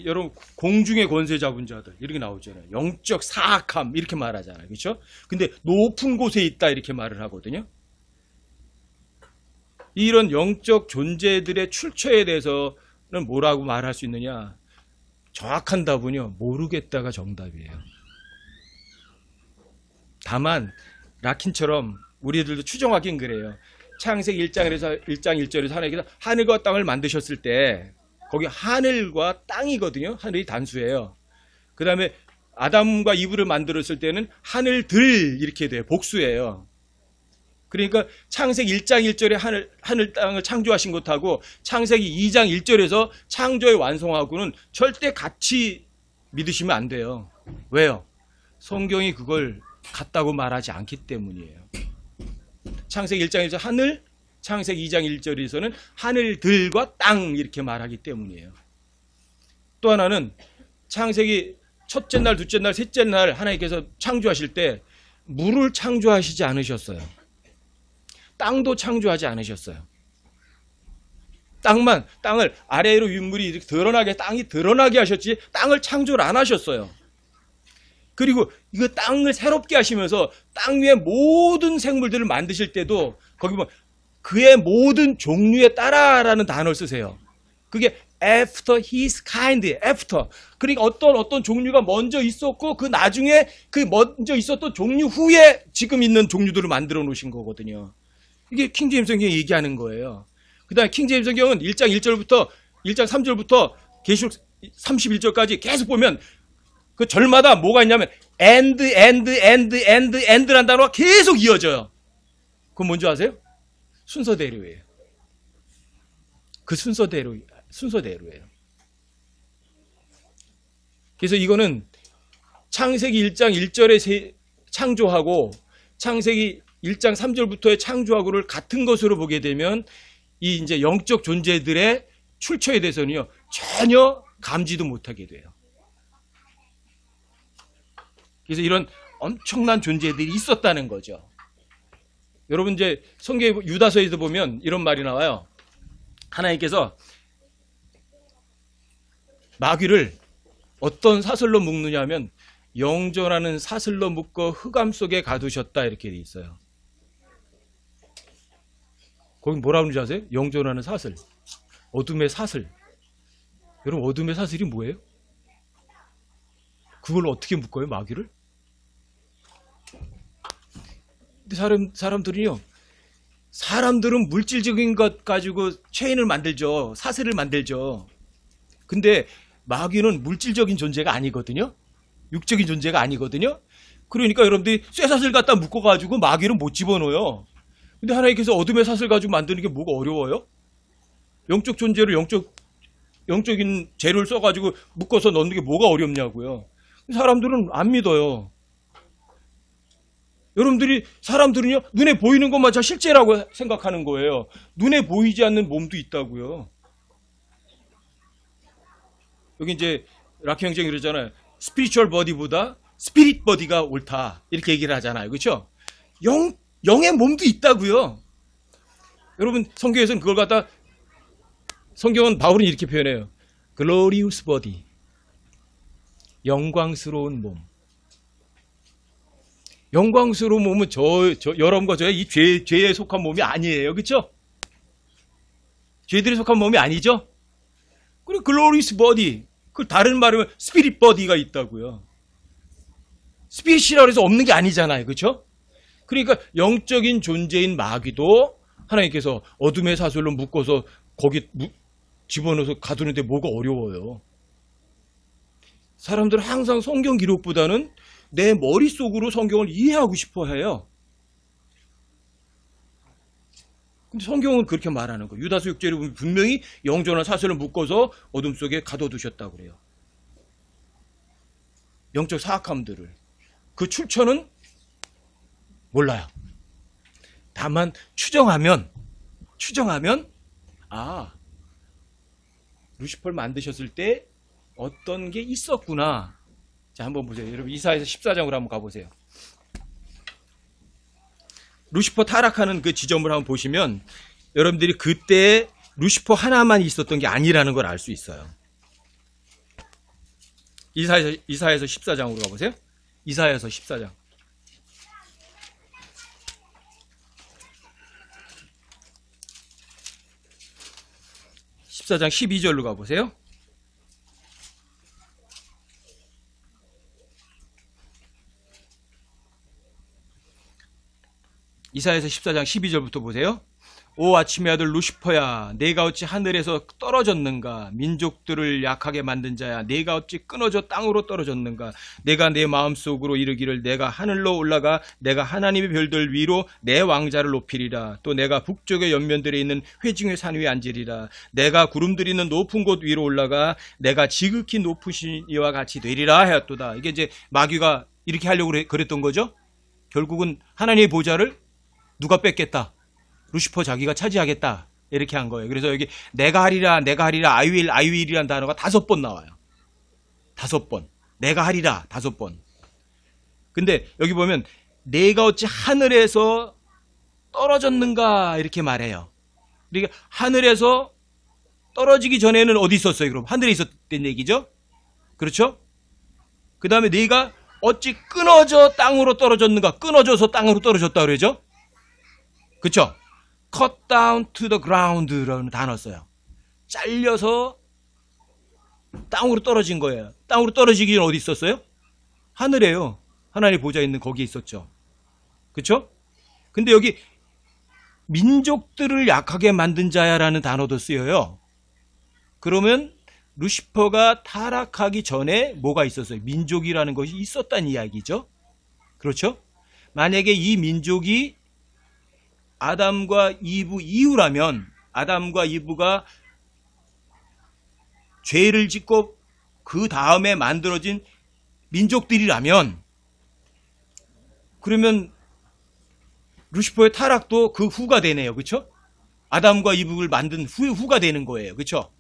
여러분 공중의 권세 잡은 자들 이렇게 나오잖아요. 영적 사악함 이렇게 말하잖아요. 그렇죠? 근데 높은 곳에 있다 이렇게 말을 하거든요. 이런 영적 존재들의 출처에 대해서는 뭐라고 말할 수 있느냐? 정확한 답은요, 모르겠다가 정답이에요. 다만 라킨처럼 우리들도 추정하긴 그래요. 창세기 1장 1절에서 하나님께서 하늘과 땅을 만드셨을 때 거기 하늘과 땅이거든요. 하늘이 단수예요. 그 다음에 아담과 이브를 만들었을 때는 하늘들 이렇게 돼요. 복수예요. 그러니까 창세기 1장 1절에 하늘 땅을 창조하신 것하고 창세기 2장 1절에서 창조의 완성하고는 절대 같이 믿으시면 안 돼요. 왜요? 성경이 그걸 같다고 말하지 않기 때문이에요. 창세기 1장 1절 하늘, 창세기 2장 1절에서는 하늘들과 땅 이렇게 말하기 때문이에요. 또 하나는 창세기 첫째 날, 둘째 날, 셋째 날 하나님께서 창조하실 때 물을 창조하시지 않으셨어요. 땅도 창조하지 않으셨어요. 땅을 아래로 윗물이 이렇게 드러나게, 땅이 드러나게 하셨지 땅을 창조를 안 하셨어요. 그리고 이거 땅을 새롭게 하시면서 땅 위에 모든 생물들을 만드실 때도 거기 보면 그의 모든 종류에 따라라는 단어를 쓰세요. 그게 after his kind, after. 그러니까 어떤 종류가 먼저 있었고 그 나중에 그 먼저 있었던 종류 후에 지금 있는 종류들을 만들어 놓으신 거거든요. 이게 킹제임스 성경이 얘기하는 거예요. 그 다음에 킹제임스 성경은 1장 3절부터 계시록 31절까지 계속 보면 그 절마다 뭐가 있냐면 end라는 단어가 계속 이어져요. 그건 뭔지 아세요? 순서대로예요. 그 순서대로예요. 그래서 이거는 창세기 1장 1절에 창조하고 창세기 1장 3절부터의 창조하고를 같은 것으로 보게 되면 이 이제 영적 존재들의 출처에 대해서는요 전혀 감지도 못하게 돼요. 그래서 이런 엄청난 존재들이 있었다는 거죠. 여러분 이제 성경 유다서에도 보면 이런 말이 나와요. 하나님께서 마귀를 어떤 사슬로 묶느냐면 영존하는 사슬로 묶어 흑암 속에 가두셨다 이렇게 돼 있어요. 거기 뭐라고 하는지 아세요? 영존하는 사슬. 어둠의 사슬. 여러분 어둠의 사슬이 뭐예요? 그걸 어떻게 묶어요? 마귀를? 근데 사람들은 물질적인 것 가지고 체인을 만들죠. 사슬을 만들죠. 근데 마귀는 물질적인 존재가 아니거든요. 육적인 존재가 아니거든요. 그러니까 여러분들이 쇠사슬 갖다 묶어가지고 마귀는 못 집어넣어요. 근데 하나님께서 어둠의 사슬 가지고 만드는 게 뭐가 어려워요? 영적 존재를 영적인 재료를 써가지고 묶어서 넣는 게 뭐가 어렵냐고요. 사람들은 안 믿어요. 사람들은요, 눈에 보이는 것만 다 실제라고 생각하는 거예요. 눈에 보이지 않는 몸도 있다고요. 여기 이제 락키 형제가 그러잖아요. 스피리추얼 버디보다 스피릿 버디가 옳다. 이렇게 얘기를 하잖아요. 그렇죠? 영의 몸도 있다고요. 여러분, 성경에서는 그걸 갖다, 성경은 바울은 이렇게 표현해요. 글로리우스 버디. 영광스러운 몸. 영광스러운 몸은 여러분과 저의 이 죄에 속한 몸이 아니에요. 그쵸? 죄들이 속한 몸이 아니죠? 그리고 글로리스 버디, 그 다른 말로 스피릿 버디가 있다고요. 스피릿이라고 해서 없는 게 아니잖아요. 그쵸? 그러니까 영적인 존재인 마귀도 하나님께서 어둠의 사슬로 묶어서 거기 집어넣어서 가두는데 뭐가 어려워요. 사람들은 항상 성경 기록보다는 내 머릿속으로 성경을 이해하고 싶어 해요. 근데 성경은 그렇게 말하는 거예요. 유다서 6절에 보면 분명히 영존한 사슬을 묶어서 어둠 속에 가둬두셨다고 그래요. 영적 사악함들을. 그 출처는 몰라요. 다만 추정하면 루시퍼를 만드셨을 때 어떤 게 있었구나. 자, 한번 보세요. 여러분 이사야서 14장으로 한번 가보세요. 루시퍼 타락하는 그 지점을 한번 보시면 여러분들이 그때 루시퍼 하나만 있었던 게 아니라는 걸 알 수 있어요. 이사야서 14장으로 가보세요. 이사야서 14장. (14장) 12절로 가보세요. 이사야서 14장 12절부터 보세요. 오 아침의 아들 루시퍼야, 내가 어찌 하늘에서 떨어졌는가? 민족들을 약하게 만든 자야, 내가 어찌 끊어져 땅으로 떨어졌는가? 내가 내 마음속으로 이르기를 내가 하늘로 올라가 내가 하나님의 별들 위로 내 왕자를 높이리라. 또 내가 북쪽의 연면들에 있는 회중의 산 위에 앉으리라. 내가 구름들이 있는 높은 곳 위로 올라가 내가 지극히 높으신 이와 같이 되리라 하였도다. 이게 이제 마귀가 이렇게 하려고 그랬던 거죠. 결국은 하나님의 보좌를 누가 뺏겠다? 루시퍼 자기가 차지하겠다. 이렇게 한 거예요. 그래서 여기 내가 하리라, I will이라는 단어가 5번 나와요. 5번. 내가 하리라 5번. 근데 여기 보면 내가 어찌 하늘에서 떨어졌는가 이렇게 말해요. 그러니까 하늘에서 떨어지기 전에는 어디 있었어요? 그럼 하늘에 있었던 얘기죠? 그렇죠? 그 다음에 내가 어찌 끊어져 땅으로 떨어졌는가? 끊어져서 땅으로 떨어졌다 그러죠? 그쵸? cut down to the ground라는 단어 써요. 잘려서 땅으로 떨어진 거예요. 땅으로 떨어지기 전에 어디 있었어요? 하늘에요. 하나님의 보좌 있는 거기에 있었죠. 그쵸? 근데 여기 민족들을 약하게 만든 자야라는 단어도 쓰여요. 그러면 루시퍼가 타락하기 전에 뭐가 있었어요? 민족이라는 것이 있었다는 이야기죠. 그렇죠? 만약에 이 민족이 아담과 이브 이후라면, 아담과 이브가 죄를 짓고 그 다음에 만들어진 민족들이라면, 그러면 루시퍼의 타락도 그 후가 되네요. 그렇죠? 아담과 이브를 만든 후가 되는 거예요. 그렇죠?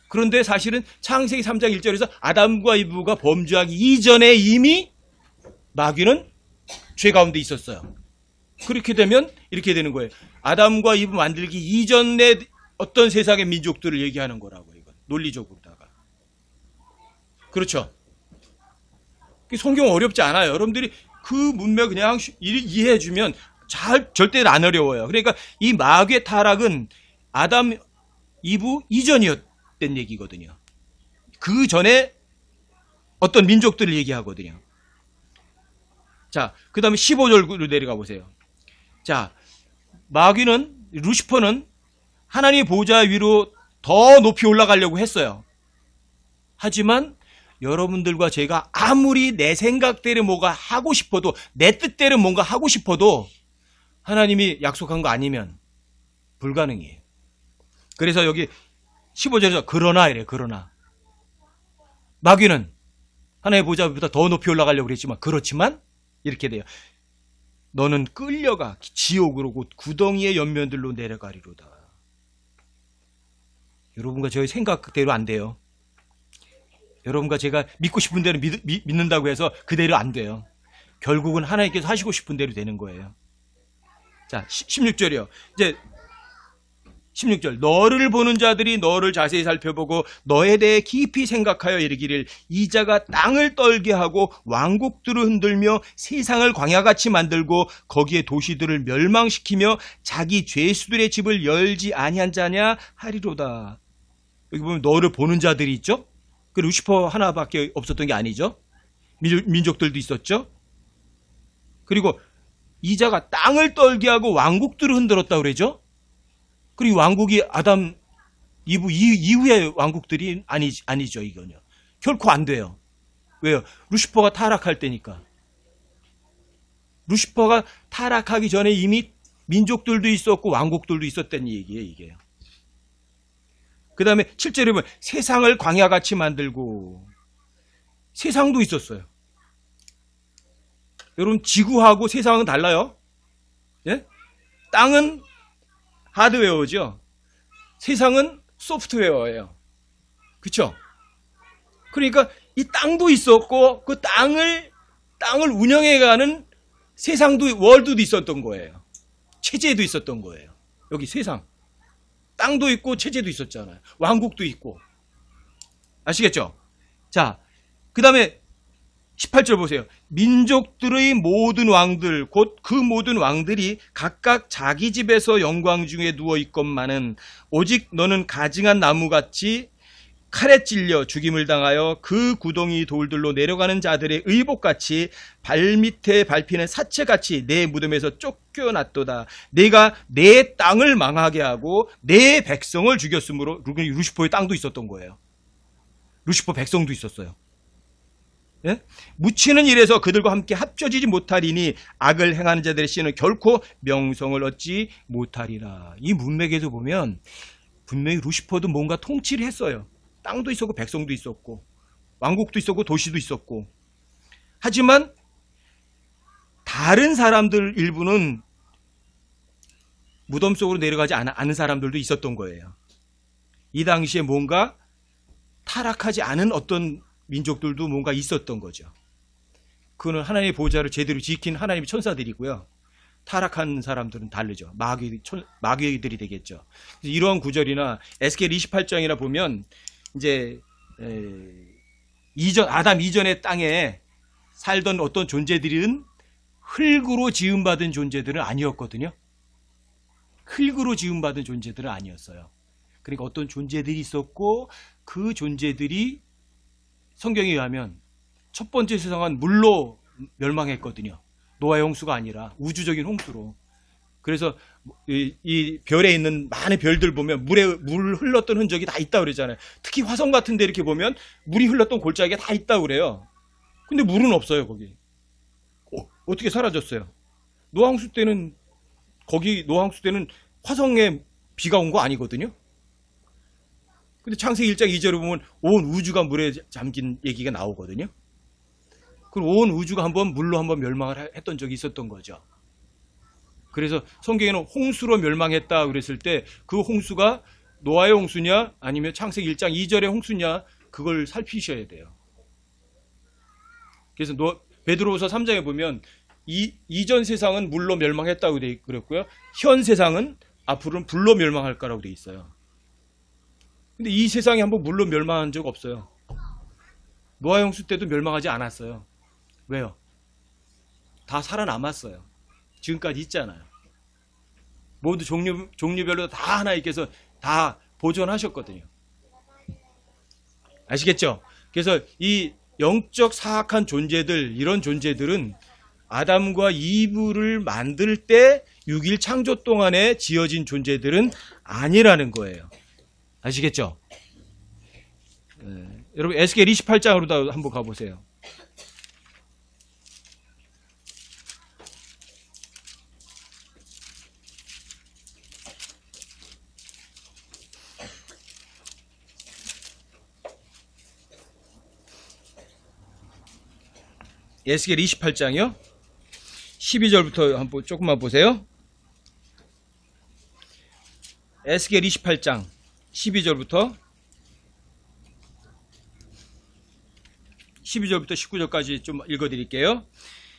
그런데 사실은 창세기 3장 1절에서 아담과 이브가 범죄하기 이전에 이미 마귀는 죄 가운데 있었어요. 그렇게 되면 이렇게 되는 거예요. 아담과 이브 만들기 이전에 어떤 세상의 민족들을 얘기하는 거라고, 이건 논리적으로다가. 그렇죠? 성경 어렵지 않아요. 여러분들이 그 문맥 그냥 이해해주면 절대 안 어려워요. 그러니까 이 마귀의 타락은 아담, 이브 이전이었던 얘기거든요. 그 전에 어떤 민족들을 얘기하거든요. 자, 그 다음에 15절로 내려가 보세요. 자, 마귀는, 루시퍼는 하나님의 보좌 위로 더 높이 올라가려고 했어요. 하지만 여러분들과 제가 아무리 내 생각대로 뭐가 하고 싶어도, 내 뜻대로 뭔가 하고 싶어도 하나님이 약속한 거 아니면 불가능해요. 그래서 여기 15절에서 그러나 이래요. 그러나 마귀는 하나님의 보좌보다 더 높이 올라가려고 그랬지만, 그렇지만 이렇게 돼요. 너는 끌려가 지옥으로 곧 구덩이의 연면들로 내려가리로다. 여러분과 저의 생각대로 안 돼요. 여러분과 제가 믿고 싶은 대로 믿는다고 해서 그대로 안 돼요. 결국은 하나님께서 하시고 싶은 대로 되는 거예요. 자, 16절이요. 이제 16절 너를 보는 자들이 너를 자세히 살펴보고 너에 대해 깊이 생각하여 이르기를 이 자가 땅을 떨게 하고 왕국들을 흔들며 세상을 광야같이 만들고 거기에 도시들을 멸망시키며 자기 죄수들의 집을 열지 아니한 자냐 하리로다. 여기 보면 너를 보는 자들이 있죠. 그 루시퍼 하나밖에 없었던 게 아니죠. 민족들도 있었죠. 그리고 이 자가 땅을 떨게 하고 왕국들을 흔들었다고 그러죠. 그리고 왕국이 아담 이후의 왕국들이 아니죠. 이거는요. 결코 안 돼요. 왜요? 루시퍼가 타락할 때니까. 루시퍼가 타락하기 전에 이미 민족들도 있었고 왕국들도 있었다는 얘기예요. 이게요. 그 다음에 7절에 보면 세상을 광야같이 만들고 세상도 있었어요. 여러분 지구하고 세상은 달라요. 예? 땅은 하드웨어죠. 세상은 소프트웨어예요. 그렇죠? 그러니까 이 땅도 있었고 그 땅을 운영해가는 세상도 월드도 있었던 거예요. 체제도 있었던 거예요. 여기 세상 땅도 있고 체제도 있었잖아요. 왕국도 있고. 아시겠죠? 자, 그 다음에 18절 보세요. 민족들의 모든 왕들 곧 그 모든 왕들이 각각 자기 집에서 영광 중에 누워 있건만은 오직 너는 가증한 나무같이 칼에 찔려 죽임을 당하여 그 구덩이 돌들로 내려가는 자들의 의복같이 발밑에 밟히는 사체같이 내 무덤에서 쫓겨났도다. 내가 내 땅을 망하게 하고 내 백성을 죽였으므로. 루시퍼의 땅도 있었던 거예요. 루시퍼 백성도 있었어요. 예? 묻히는 일에서 그들과 함께 합쳐지지 못하리니 악을 행하는 자들의 씨는 결코 명성을 얻지 못하리라. 이 문맥에서 보면 분명히 루시퍼도 뭔가 통치를 했어요. 땅도 있었고 백성도 있었고 왕국도 있었고 도시도 있었고. 하지만 다른 사람들 일부는 무덤 속으로 내려가지 않은 사람들도 있었던 거예요. 이 당시에 뭔가 타락하지 않은 어떤 민족들도 뭔가 있었던 거죠. 그거는 하나님의 보좌를 제대로 지킨 하나님의 천사들이고요. 타락한 사람들은 다르죠. 마귀들이 되겠죠. 이러한 구절이나 에스겔 28장이나 보면 이제 아담 이전의 땅에 살던 어떤 존재들은 흙으로 지음받은 존재들은 아니었거든요. 흙으로 지음받은 존재들은 아니었어요. 그러니까 어떤 존재들이 있었고 그 존재들이 성경에 의하면 첫 번째 세상은 물로 멸망했거든요. 노아의 홍수가 아니라 우주적인 홍수로. 그래서 이 별에 있는 많은 별들 보면 물 흘렀던 흔적이 다 있다고 그러잖아요. 특히 화성 같은 데 이렇게 보면 물이 흘렀던 골짜기가 다 있다고 그래요. 근데 물은 없어요, 거기. 어떻게 사라졌어요? 노아 홍수 때는 화성에 비가 온 거 아니거든요. 근데 창세기 1장 2절에 보면 온 우주가 물에 잠긴 얘기가 나오거든요. 그럼 온 우주가 물로 한번 멸망을 했던 적이 있었던 거죠. 그래서 성경에는 홍수로 멸망했다 그랬을 때 그 홍수가 노아의 홍수냐 아니면 창세기 1장 2절의 홍수냐 그걸 살피셔야 돼요. 그래서 베드로후서 3장에 보면 이전 세상은 물로 멸망했다고 그랬고요. 현 세상은 앞으로는 불로 멸망할 거라고 돼 있어요. 근데 이 세상에 한번 물로 멸망한 적 없어요. 노아 홍수 때도 멸망하지 않았어요. 왜요? 다 살아남았어요. 지금까지 있잖아요. 모두 종류별로 다 하나님께서 다 보존하셨거든요. 아시겠죠? 그래서 이 영적 사악한 존재들, 이런 존재들은 아담과 이브를 만들 때 6일 창조 동안에 지어진 존재들은 아니라는 거예요. 아시겠죠? 여러분 에스겔 28장으로 한번 가보세요. 에스겔 28장이요. 12절부터 한번 조금만 보세요. 에스겔 28장 12절부터 19절까지 좀 읽어드릴게요.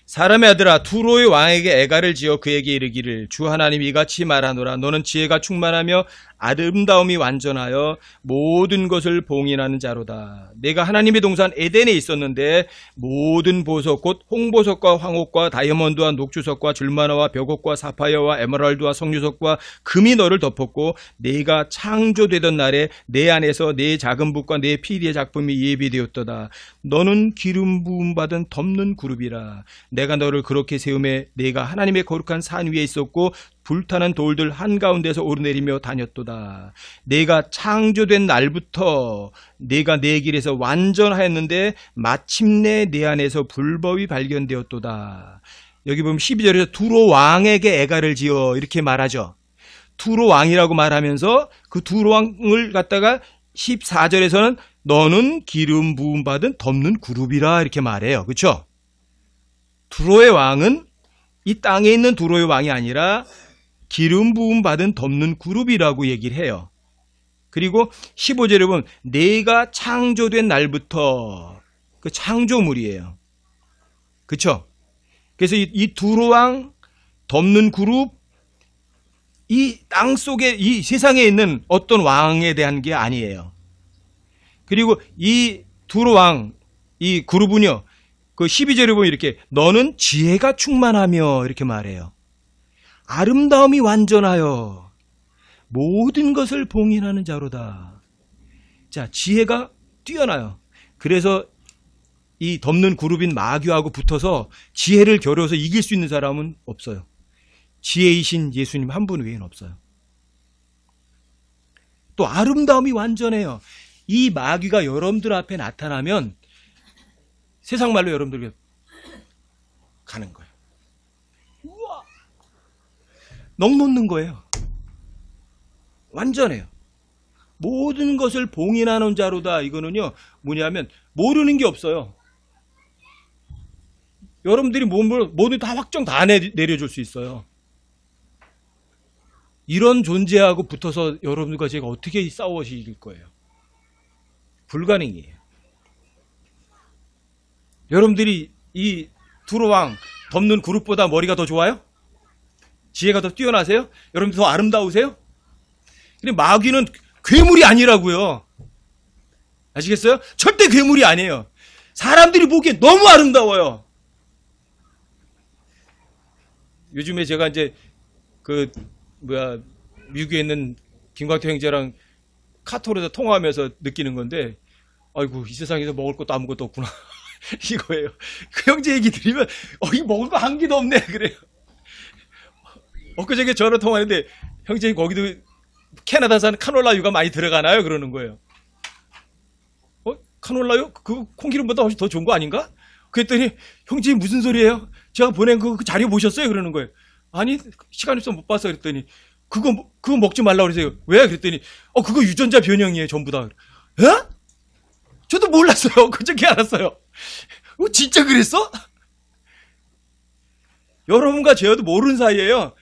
사람의 아들아, 두로의 왕에게 애가를 지어 그에게 이르기를, 주 하나님이 이같이 말하노라. 너는 지혜가 충만하며 아름다움이 완전하여 모든 것을 봉인하는 자로다. 내가 하나님의 동산 에덴에 있었는데 모든 보석 곧 홍보석과 황옥과 다이아몬드와 녹주석과 줄마나와 벽옥과 사파이어와 에메랄드와 석류석과 금이 너를 덮었고, 내가 창조되던 날에 내 안에서 내 작은 붓과 내 피리의 작품이 예비되었도다. 너는 기름 부음 받은 덮는 그룹이라. 내가 너를 그렇게 세우매 내가 하나님의 거룩한 산 위에 있었고 불타는 돌들 한가운데서 오르내리며 다녔도다. 내가 창조된 날부터 내가 내 길에서 완전하였는데 마침내 내 안에서 불법이 발견되었도다. 여기 보면 12절에서 두로 왕에게 애가를 지어 이렇게 말하죠. 두로 왕이라고 말하면서 그 두로 왕을 갖다가 14절에서는 너는 기름 부음 받은 덮는 그룹이라 이렇게 말해요. 그렇죠? 두로의 왕은 이 땅에 있는 두로의 왕이 아니라 기름 부음 받은 덮는 그룹이라고 얘기를 해요. 그리고 15절에 보면 내가 창조된 날부터, 그 창조물이에요. 그렇죠? 그래서 이 두로 왕 덮는 그룹, 이 땅 속에 이 세상에 있는 어떤 왕에 대한 게 아니에요. 그리고 이 두로 왕 이 그룹은요, 그 12절에 보면 이렇게 너는 지혜가 충만하며 이렇게 말해요. 아름다움이 완전하여 모든 것을 봉인하는 자로다. 자, 지혜가 뛰어나요. 그래서 이 덮는 그룹인 마귀하고 붙어서 지혜를 겨뤄서 이길 수 있는 사람은 없어요. 지혜이신 예수님 한 분 외에는 없어요. 또 아름다움이 완전해요. 이 마귀가 여러분들 앞에 나타나면 세상 말로 여러분들에게 가는 거예요. 우와! 넋 놓는 거예요. 완전해요. 모든 것을 봉인하는 자로다. 이거는요, 뭐냐면 모르는 게 없어요. 여러분들이 뭐든 다 확정 다 내려줄 수 있어요. 이런 존재하고 붙어서 여러분들과 제가 어떻게 싸워서 이길 거예요? 불가능이에요. 여러분들이 이 두로왕 덮는 그룹보다 머리가 더 좋아요? 지혜가 더 뛰어나세요? 여러분들 더 아름다우세요? 근데 마귀는 괴물이 아니라고요. 아시겠어요? 절대 괴물이 아니에요. 사람들이 보기에 너무 아름다워요. 요즘에 제가 이제 미국에 있는 김광태 형제랑 카톡으로 통화하면서 느끼는 건데, 아이고, 이 세상에서 먹을 것도 아무것도 없구나. 이거예요. 그 형제 얘기 들으면, 이 먹을 거 한 개도 없네. 그래요. 엊그저께 전화 통화했는데, 형제님 거기도 캐나다산 카놀라유가 많이 들어가나요? 그러는 거예요. 카놀라유? 그 콩기름보다 훨씬 더 좋은 거 아닌가? 그랬더니, 형제님 무슨 소리예요? 제가 보낸 그 자료 보셨어요? 그러는 거예요. 아니, 시간 없어서 못 봤어. 그랬더니, 그거 먹지 말라고 그러세요. 왜? 그랬더니, 그거 유전자 변형이에요. 전부 다. 에? 저도 몰랐어요. 그저께 알았어요. 진짜 그랬어? 여러분과 제어도 모르는 사이에요.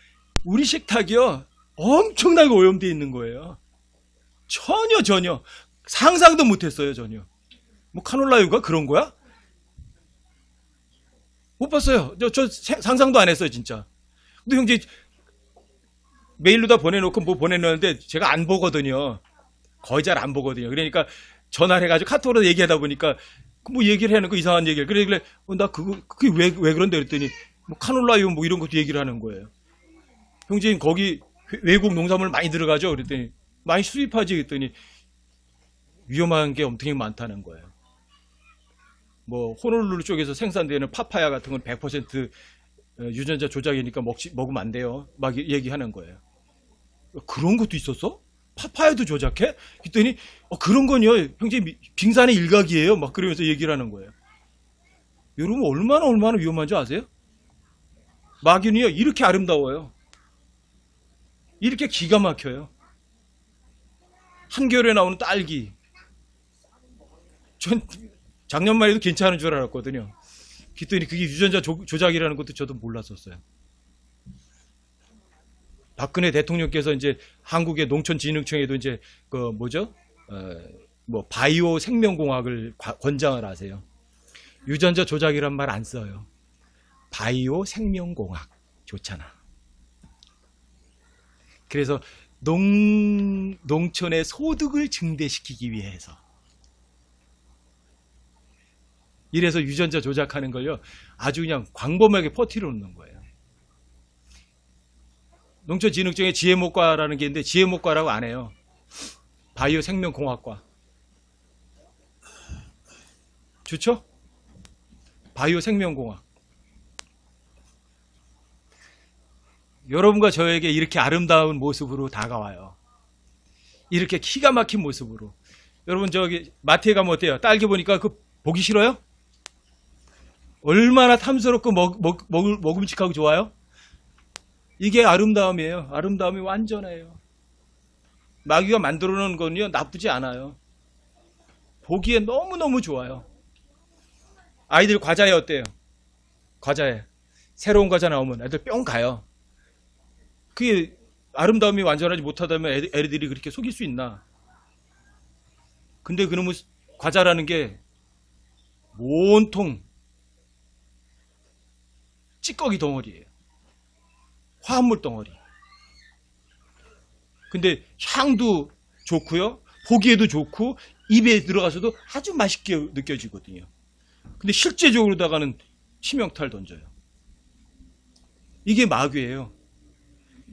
우리 식탁이요. 엄청나게 오염되어 있는 거예요. 전혀. 상상도 못했어요. 전혀. 뭐 카놀라유가 그런 거야? 못 봤어요. 저 상상도 안 했어요. 진짜. 근데 형제 메일로 다 보내놓고 뭐 보내놓는데 제가 안 보거든요. 거의 잘 안 보거든요. 그러니까 전화를 해가지고 카톡으로 얘기하다 보니까 뭐 얘기를 해놓고 이상한 얘기를. 그래, 나 그게 왜 그런데 그랬더니 뭐 카놀라유 뭐 이런 것도 얘기를 하는 거예요. 형제님 거기 외국 농산물 많이 들어가죠? 그랬더니 많이 수입하지? 그랬더니 위험한 게 엄청 많다는 거예요. 뭐 호놀룰루 쪽에서 생산되는 파파야 같은 건 100% 유전자 조작이니까 먹으면 안 돼요. 막 얘기하는 거예요. 그런 것도 있었어? 파파야도 조작해? 그랬더니 그런 건요, 형제 빙산의 일각이에요. 막 그러면서 얘기를 하는 거예요. 여러분 얼마나 위험한지 아세요? 마귀는요 이렇게 아름다워요. 이렇게 기가 막혀요. 한겨울에 나오는 딸기. 전 작년만 해도 괜찮은 줄 알았거든요. 그랬더니 그게 유전자 조작이라는 것도 저도 몰랐었어요. 박근혜 대통령께서 이제 한국의 농촌진흥청에도 이제 바이오 생명공학을 권장을 하세요. 유전자 조작이란 말 안 써요. 바이오 생명공학 좋잖아. 그래서 농촌의 소득을 증대시키기 위해서 이래서 유전자 조작하는 걸요 아주 그냥 광범위하게 퍼뜨려 놓는 거예요. 농촌진흥청에 GMO과라는 게 있는데 GMO과라고 안 해요. 바이오 생명공학과. 좋죠? 바이오 생명공학. 여러분과 저에게 이렇게 아름다운 모습으로 다가와요. 이렇게 기가 막힌 모습으로. 여러분 저기 마트에 가면 어때요? 딸기 보니까 그 보기 싫어요? 얼마나 탐스럽고 먹음직하고 좋아요? 이게 아름다움이에요. 아름다움이 완전해요. 마귀가 만들어 놓은 건요 나쁘지 않아요. 보기에 너무너무 좋아요. 아이들 과자에 어때요? 과자에 새로운 과자 나오면 애들 뿅 가요. 그게 아름다움이 완전하지 못하다면 애들이 그렇게 속일 수 있나? 근데 그놈의 과자라는 게 온통 찌꺼기 덩어리예요. 화합물 덩어리. 근데 향도 좋고요. 보기에도 좋고 입에 들어가서도 아주 맛있게 느껴지거든요. 근데 실제적으로다가는 치명타를 던져요. 이게 마귀예요.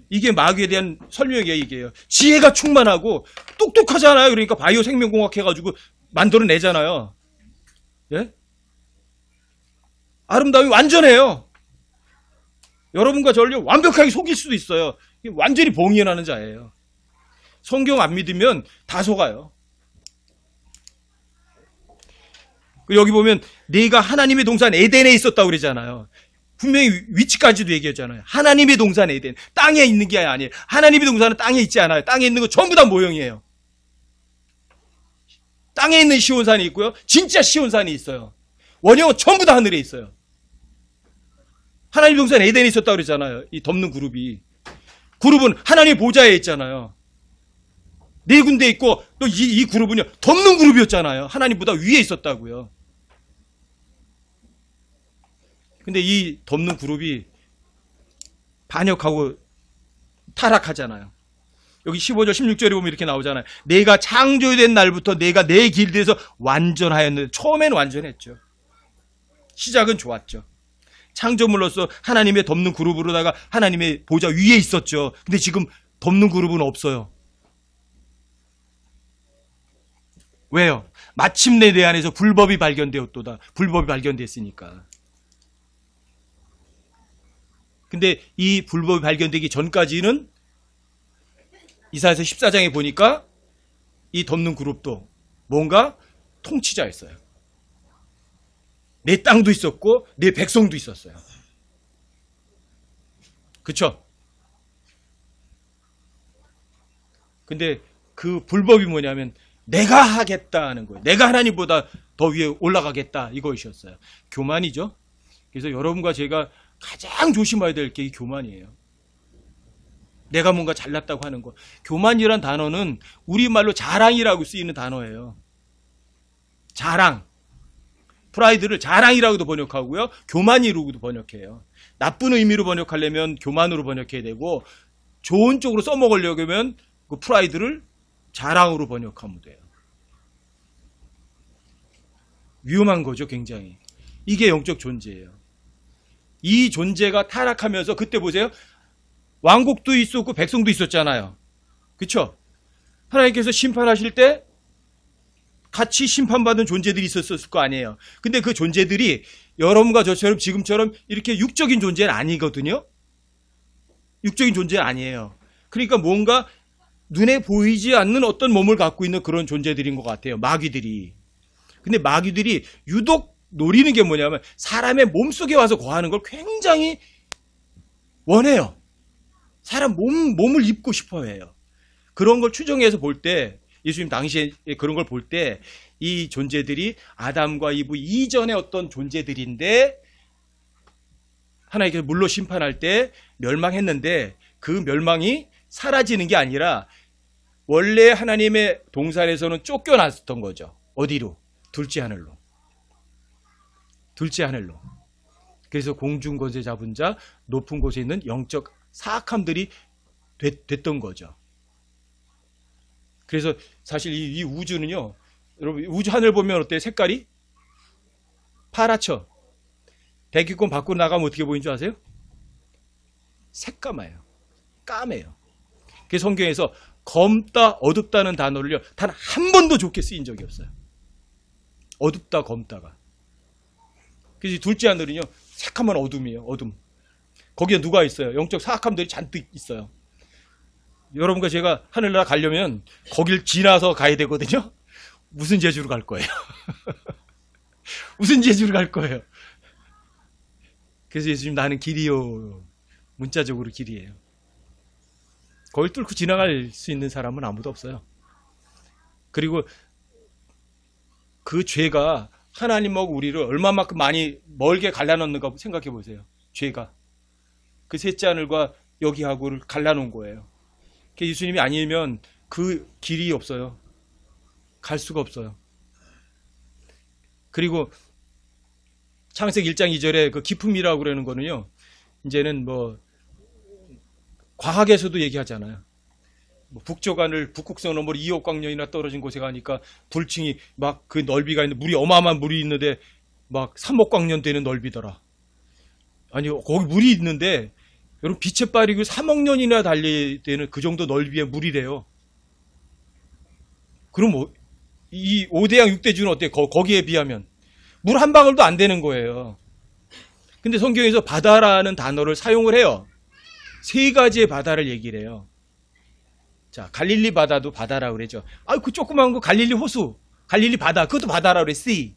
이게 마귀에 대한 설명이에요. 이게요. 지혜가 충만하고 똑똑하잖아요. 그러니까 바이오 생명공학 해가지고 만들어내잖아요. 예? 아름다움이 완전해요. 여러분과 저를 완벽하게 속일 수도 있어요. 완전히 봉인하는 자예요. 성경 안 믿으면 다 속아요. 여기 보면 네가 하나님의 동산 에덴에 있었다고 그러잖아요. 분명히 위치까지도 얘기했잖아요. 하나님의 동산 에덴. 땅에 있는 게 아니에요. 하나님의 동산은 땅에 있지 않아요. 땅에 있는 건 전부 다 모형이에요. 땅에 있는 시온산이 있고요. 진짜 시온산이 있어요. 원형은 전부 다 하늘에 있어요. 하나님의 동산 에덴에 있었다고 그러잖아요. 이 덮는 그룹이. 그룹은 하나님의 보좌에 있잖아요. 네 군데 있고 또 이 그룹은요. 덮는 그룹이었잖아요. 하나님보다 위에 있었다고요. 근데 이 덮는 그룹이 반역하고 타락하잖아요. 여기 15절 16절에 보면 이렇게 나오잖아요. 내가 창조된 날부터 내가 내 길에서 완전하였는데 처음에는 완전했죠. 시작은 좋았죠. 창조물로서 하나님의 덮는 그룹으로다가 하나님의 보좌 위에 있었죠. 근데 지금 덮는 그룹은 없어요. 왜요? 마침내 내 안에서 불법이 발견되었도다. 불법이 발견됐으니까. 근데 이 불법이 발견되기 전까지는 이사야서 14장에 보니까 이 덮는 그룹도 뭔가 통치자였어요. 내 땅도 있었고 내 백성도 있었어요. 그쵸? 근데 그 불법이 뭐냐면 내가 하겠다는 거예요. 내가 하나님보다 더 위에 올라가겠다 이것이었어요. 교만이죠. 그래서 여러분과 제가 가장 조심해야 될 게 이 교만이에요. 내가 뭔가 잘났다고 하는 거. 교만이란 단어는 우리말로 자랑이라고 쓰이는 단어예요. 자랑. 프라이드를 자랑이라고도 번역하고요. 교만이라고도 번역해요. 나쁜 의미로 번역하려면 교만으로 번역해야 되고 좋은 쪽으로 써먹으려고 하면 그 프라이드를 자랑으로 번역하면 돼요. 위험한 거죠, 굉장히. 이게 영적 존재예요. 이 존재가 타락하면서 그때 보세요. 왕국도 있었고 백성도 있었잖아요. 그렇죠? 하나님께서 심판하실 때 같이 심판받은 존재들이 있었을 거 아니에요. 근데 그 존재들이 여러분과 저처럼 지금처럼 이렇게 육적인 존재는 아니거든요. 육적인 존재는 아니에요. 그러니까 뭔가 눈에 보이지 않는 어떤 몸을 갖고 있는 그런 존재들인 것 같아요. 마귀들이. 근데 마귀들이 유독 노리는 게 뭐냐면 사람의 몸속에 와서 거하는 걸 굉장히 원해요. 사람 몸을 입고 싶어 해요. 그런 걸 추정해서 볼 때 예수님 당시에 그런 걸 볼 때 이 존재들이 아담과 이브 이전의 어떤 존재들인데 하나님께서 물로 심판할 때 멸망했는데 그 멸망이 사라지는 게 아니라 원래 하나님의 동산에서는 쫓겨났던 거죠. 어디로? 둘째 하늘로. 둘째 하늘로. 그래서 공중권세 잡은 자, 높은 곳에 있는 영적 사악함들이 됐던 거죠. 그래서 사실 이 우주는요, 여러분 우주 하늘 보면 어때요? 색깔이 파랗죠. 대기권 밖으로 나가면 어떻게 보이는 줄 아세요? 새까매요. 까매요. 그래서 성경에서 검다, 어둡다는 단어를요, 단 한 번도 좋게 쓰인 적이 없어요. 어둡다, 검다가. 그래서 둘째 하늘은요, 새까만 어둠이에요. 어둠. 거기에 누가 있어요? 영적 사악함들이 잔뜩 있어요. 여러분과 제가 하늘나라 가려면 거길 지나서 가야 되거든요. 무슨 제주로 갈 거예요? 무슨 제주로 갈 거예요? 그래서 예수님, 나는 길이요. 문자적으로 길이에요. 거길 뚫고 지나갈 수 있는 사람은 아무도 없어요. 그리고 그 죄가 하나님하고 우리를 얼마만큼 많이 멀게 갈라놓는가 생각해 보세요. 죄가. 그 셋째 하늘과 여기하고를 갈라놓은 거예요. 예수님이 아니면 그 길이 없어요. 갈 수가 없어요. 그리고 창세기 1장 2절에 그 기품이라고 그러는 거는요, 이제는 뭐 과학에서도 얘기하잖아요. 뭐 북쪽 하늘, 북극성 너머로 2억 광년이나 떨어진 곳에 가니까 불층이 막 그 넓이가 있는데, 물이 어마어마한 물이 있는데 막 3억 광년 되는 넓이더라. 아니, 거기 물이 있는데 여러분, 빛의 빠르고 3억 년이나 달리되는 그 정도 넓이의 물이래요. 그럼 이 5대양 6대주는 어때요? 거기에 비하면 물 한 방울도 안 되는 거예요. 근데 성경에서 바다라는 단어를 사용을 해요. 세 가지의 바다를 얘기를 해요. 자, 갈릴리 바다도 바다라고 그러죠. 아, 그 조그만 거 갈릴리 호수, 갈릴리 바다, 그것도 바다라고 그래, sea.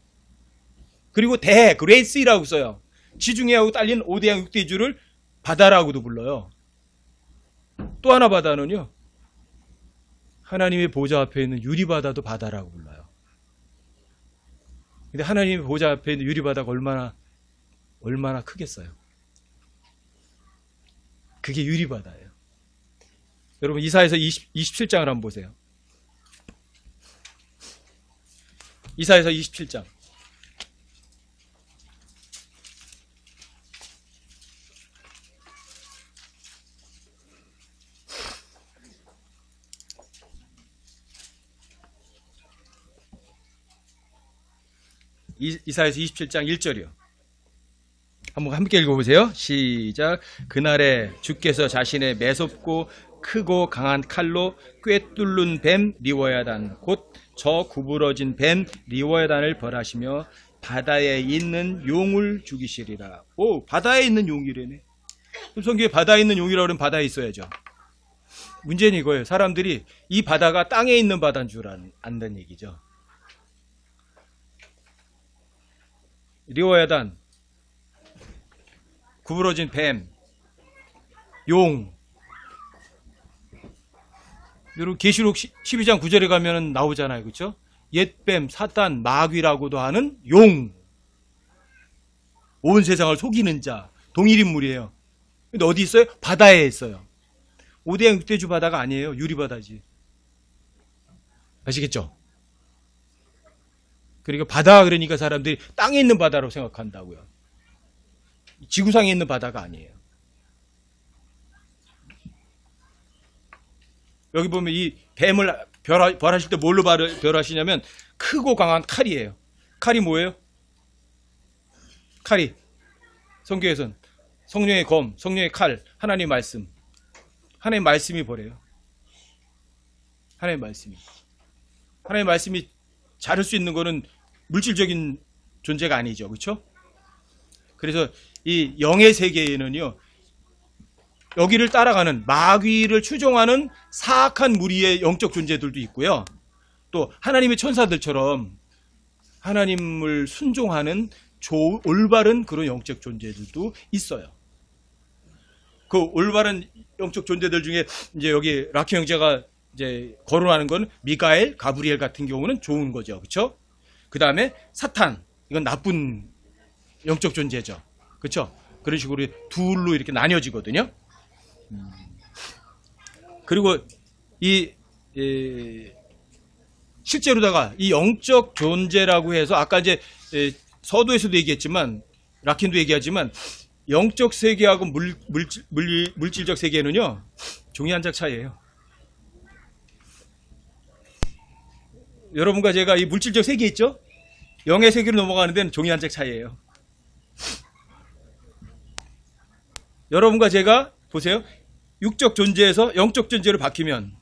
그리고 그레이트 씨라고 써요. 지중해하고 딸린 5대양 6대주를 바다라고도 불러요. 또 하나 바다는요, 하나님의 보좌 앞에 있는 유리바다도 바다라고 불러요. 근데 하나님의 보좌 앞에 있는 유리바다가 얼마나 크겠어요. 그게 유리바다예요. 여러분, 이사야서 27장을 한번 보세요. 이사야서 27장. 이사야서 27장 1절이요. 한번 함께 읽어보세요. 시작. 그날에 주께서 자신의 매섭고 크고 강한 칼로 꿰뚫는 뱀 리워야단, 곧 저 구부러진 뱀 리워야단을 벌하시며 바다에 있는 용을 죽이시리라. 오, 바다에 있는 용이래네. 성경에 바다에 있는 용이라고 하면 바다에 있어야죠. 문제는 이거예요. 사람들이 이 바다가 땅에 있는 바다인 줄 안다는 얘기죠. 리워야단, 구부러진 뱀, 용. 여러분, 계시록 12장 9절에 가면 나오잖아요. 그렇죠? 옛뱀, 사탄, 마귀라고도 하는 용. 온 세상을 속이는 자. 동일인물이에요. 근데 어디 있어요? 바다에 있어요. 5대양 6대주 바다가 아니에요. 유리바다지. 아시겠죠? 그러니까 바다, 그러니까 사람들이 땅에 있는 바다로 생각한다고요. 지구상에 있는 바다가 아니에요. 여기 보면 이 뱀을 벌하실 때 뭘로 벌하시냐면 크고 강한 칼이에요. 칼이 뭐예요? 칼이 성경에서는 성령의 검, 성령의 칼, 하나님의 말씀. 하나님의 말씀이 벌해요. 하나님의 말씀이. 하나님의 말씀이 자를 수 있는 거는 물질적인 존재가 아니죠. 그렇죠? 그래서 이 영의 세계에는요, 여기를 따라가는 마귀를 추종하는 사악한 무리의 영적 존재들도 있고요. 또 하나님의 천사들처럼 하나님을 순종하는 올바른 그런 영적 존재들도 있어요. 그 올바른 영적 존재들 중에 이제 여기 라키 형제가 이제 거론하는 건 미가엘, 가브리엘 같은 경우는 좋은 거죠. 그렇죠? 그다음에 사탄, 이건 나쁜 영적 존재죠. 그렇죠? 그런 식으로 둘로 이렇게 나뉘어지거든요. 그리고 실제로다가 이 영적 존재라고 해서 아까 이제 서두에서도 얘기했지만 라킨도 얘기하지만 영적 세계하고 물질적 세계는요, 종이 한 장 차이예요. 여러분과 제가 이 물질적 세계 있죠? 영의 세계로 넘어가는 데는 종이 한 장 차이예요. 여러분과 제가 보세요. 육적 존재에서 영적 존재로 바뀌면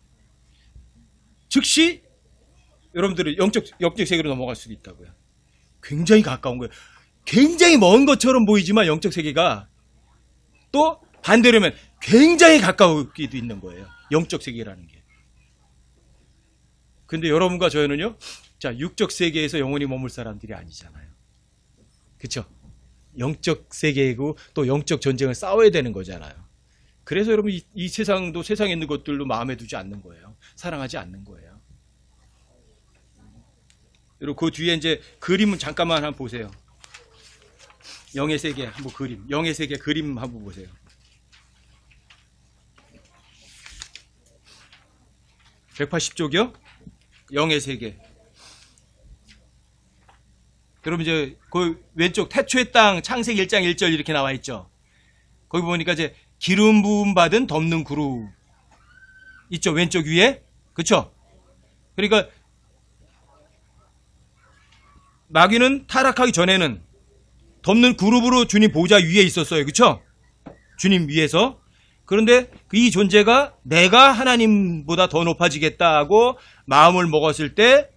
즉시 여러분들은 영적 세계로 넘어갈 수도 있다고요. 굉장히 가까운 거예요. 굉장히 먼 것처럼 보이지만 영적 세계가 또 반대로면 굉장히 가까우기도 있는 거예요. 영적 세계라는 게. 근데 여러분과 저희는요, 자, 육적 세계에서 영원히 머물 사람들이 아니잖아요. 그쵸? 영적 세계이고 또 영적 전쟁을 싸워야 되는 거잖아요. 그래서 여러분 이 세상도 세상에 있는 것들도 마음에 두지 않는 거예요. 사랑하지 않는 거예요. 여러분 그 뒤에 이제 그림은 잠깐만 한번 보세요. 영의 세계 한번 그림, 영의 세계 그림 한번 보세요. (180쪽이요) 영의 세계. 여러분 이제 그 왼쪽 태초의 땅 창세기 1장 1절 이렇게 나와 있죠. 거기 보니까 이제 기름 부음 받은 덮는 그룹 있죠, 왼쪽 위에. 그쵸? 그러니까 마귀는 타락하기 전에는 덮는 그룹으로 주님 보좌 위에 있었어요. 그쵸? 주님 위에서. 그런데 이 존재가 내가 하나님보다 더 높아지겠다고 마음을 먹었을 때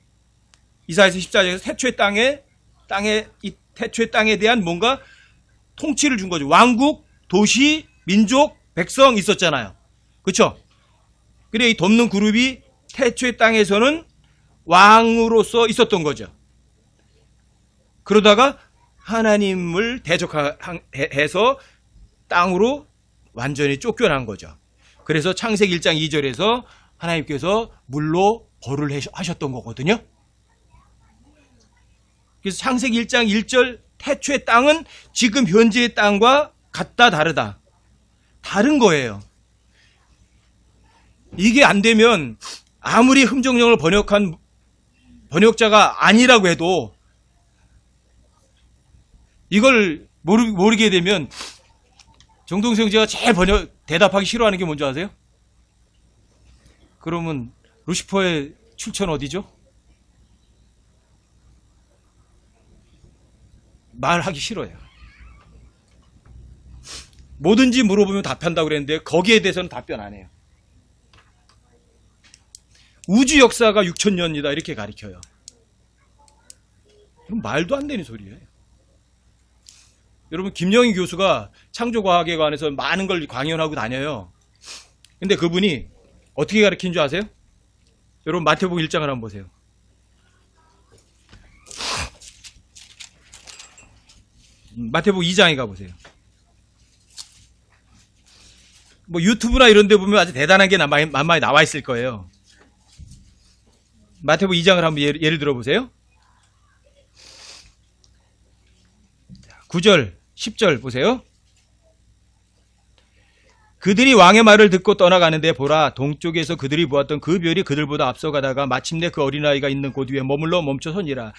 이사야서 14장에서 이 태초의 땅에 대한 뭔가 통치를 준 거죠. 왕국, 도시, 민족, 백성 있었잖아요. 그쵸? 그래 이 덮는 그룹이 태초의 땅에서는 왕으로서 있었던 거죠. 그러다가 하나님을 대적해서 땅으로 완전히 쫓겨난 거죠. 그래서 창세기 1장 2절에서 하나님께서 물로 벌을 하셨던 거거든요. 그래서 창세기 1장 1절 태초의 땅은 지금 현재의 땅과 같다 다르다. 다른 거예요. 이게 안 되면 아무리 흠정령을 번역한 번역자가 아니라고 해도 이걸 모르게 되면 정동성 제가 제일 대답하기 싫어하는 게 뭔지 아세요? 그러면 루시퍼의 출처는 어디죠? 말하기 싫어요. 뭐든지 물어보면 답한다고 그랬는데 거기에 대해서는 답변 안 해요. 우주 역사가 6,000년이다 이렇게 가리켜요. 이건 말도 안 되는 소리예요. 여러분 김영희 교수가 창조과학에 관해서 많은 걸 강연하고 다녀요. 근데 그분이 어떻게 가르치는 줄 아세요? 여러분 마태복음 1장을 한번 보세요. 마태복음 2장에 가보세요. 뭐 유튜브나 이런 데 보면 아주 대단한 게 만만히 나와 있을 거예요. 마태복음 2장을 한번 예를 들어보세요. 9절 10절 보세요. 그들이 왕의 말을 듣고 떠나가는데 보라 동쪽에서 그들이 보았던 그 별이 그들보다 앞서가다가 마침내 그 어린아이가 있는 곳 위에 머물러 멈춰서니라.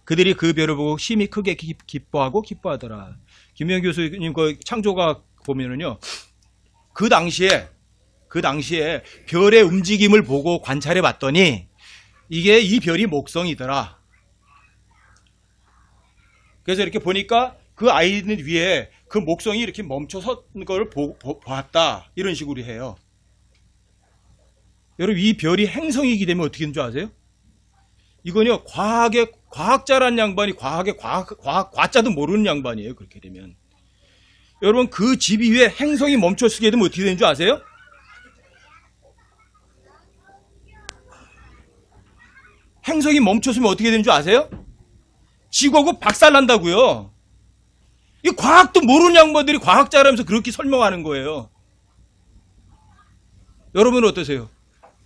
그들이 그 별을 보고 심히 크게 기뻐하더라. 김영 교수님 그 창조가 보면은요. 그 당시에 별의 움직임을 보고 관찰해 봤더니 이게 이 별이 목성이더라. 그래서 이렇게 보니까 그 아이들 위에 그 목성이 이렇게 멈춰선 걸 보았다. 이런 식으로 해요. 여러분 이 별이 행성이기 때문에 어떻게 되는 줄 아세요? 이건요 과학자란 양반이 과자도 모르는 양반이에요. 그렇게 되면 여러분 그 집 위에 행성이 멈춰서게 되면 어떻게 되는 줄 아세요? 행성이 멈췄으면 어떻게 되는 줄 아세요? 지구하고 박살난다고요. 이 과학도 모르는 양반들이 과학자라면서 그렇게 설명하는 거예요. 여러분은 어떠세요?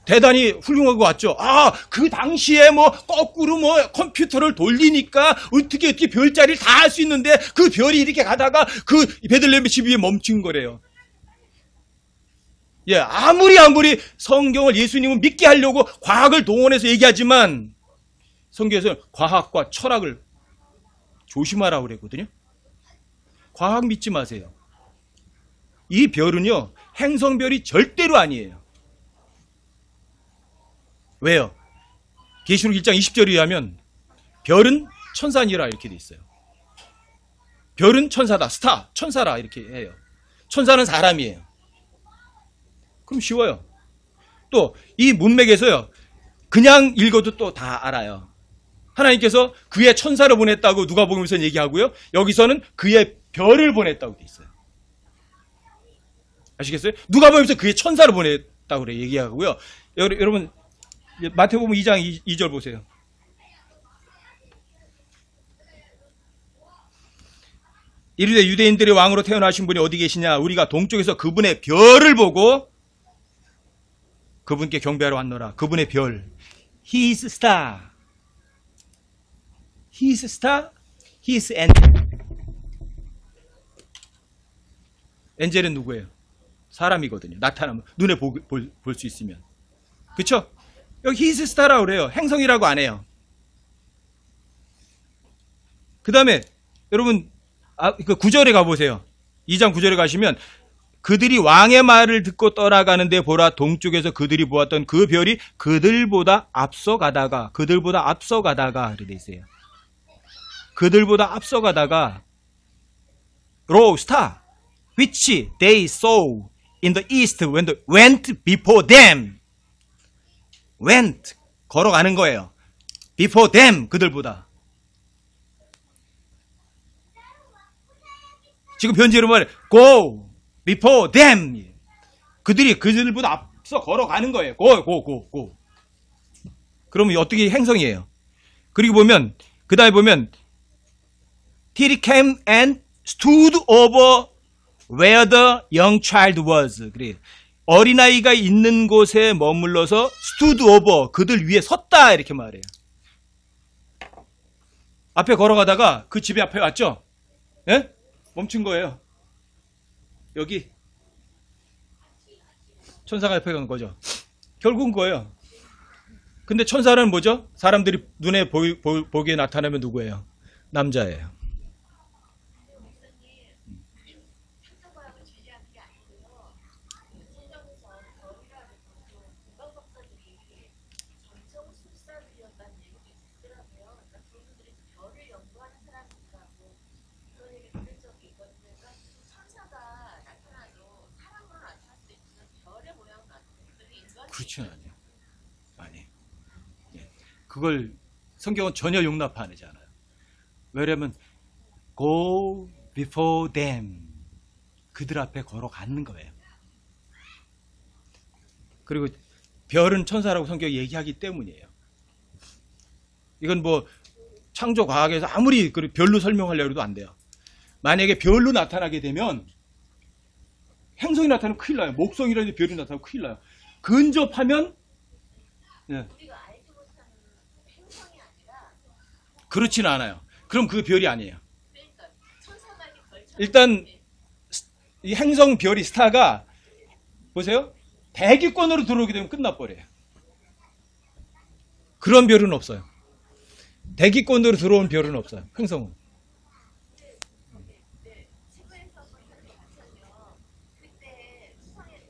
대단히 훌륭하고 왔죠? 아, 그 당시에 뭐 거꾸로 뭐 컴퓨터를 돌리니까 어떻게 별자리를 다 할 수 있는데 그 별이 이렇게 가다가 그 베들레헴 집 위에 멈춘 거래요. 예, 아무리 성경을 예수님을 믿게 하려고 과학을 동원해서 얘기하지만 성경에서는 과학과 철학을 조심하라고 그랬거든요. 과학 믿지 마세요. 이 별은요, 행성별이 절대로 아니에요. 왜요? 계시록 1장 20절에 의하면 별은 천사니라 이렇게 돼 있어요. 별은 천사다, 스타, 천사라 이렇게 해요. 천사는 사람이에요. 그럼 쉬워요. 또 이 문맥에서요, 그냥 읽어도 또 다 알아요. 하나님께서 그의 천사를 보냈다고 누가복음에서 얘기하고요, 여기서는 그의 별을 보냈다고 돼 있어요. 아시겠어요? 누가복음에서 그의 천사를 보냈다고 그래 얘기하고요. 여러분 마태복음 2장 2절 보세요. 이르되 유대인들의 왕으로 태어나신 분이 어디 계시냐? 우리가 동쪽에서 그분의 별을 보고 그분께 경배하러 왔노라. 그분의 별. His star. His star. His angel. 엔젤은 누구예요? 사람이거든요. 나타나면 눈에 볼 수 있으면. 그렇죠? 여기 His star라고 그래요. 행성이라고 안 해요. 그 다음에 여러분 그 9절에 가보세요. 2장 9절에 가시면 그들이 왕의 말을 듣고 떠나가는데 보라, 동쪽에서 그들이 보았던 그 별이 그들보다 앞서가다가 이렇게 돼 있어요. 그들보다 앞서가다가 row star which they saw in the east went before them. went 걸어가는 거예요. before them 그들보다. 지금 변제로 말해 go before them. 그들이 그들보다 앞서 걸어가는 거예요. go. 그러면 어떻게 행성이에요? 그리고 보면 그 다음에 보면 till he came and stood over where the young child was. 그래 어린아이가 있는 곳에 머물러서 stood over 그들 위에 섰다 이렇게 말해요. 앞에 걸어가다가 그 집에 앞에 왔죠? 예? 멈춘 거예요. 여기 천사가 옆에 간 거죠. 결국은 거예요. 근데 천사는 뭐죠? 사람들이 눈에 보기에 나타나면 누구예요? 남자예요. 그렇지는 않아요. 아니, 그걸 성경은 전혀 용납하지 않아요. 왜냐하면 go before them 그들 앞에 걸어가는 거예요. 그리고 별은 천사라고 성경이 얘기하기 때문이에요. 이건 뭐 창조 과학에서 아무리 별로 설명하려고 해도 안 돼요. 만약에 별로 나타나게 되면 행성이 나타나면 큰일 나요. 목성이라든지 별이 나타나면 큰일 나요. 근접하면 우리가 알지 못하는 행성이 아니라 그렇지는 않아요. 그럼 그 별이 아니에요. 그러니까 천사만이 걸쳐 일단 이 행성 별이 스타가 보세요. 대기권으로 들어오게 되면 끝나버려요. 그런 별은 없어요. 대기권으로 들어온 별은 없어요. 행성은. 지구에서 보니까 그때 수상에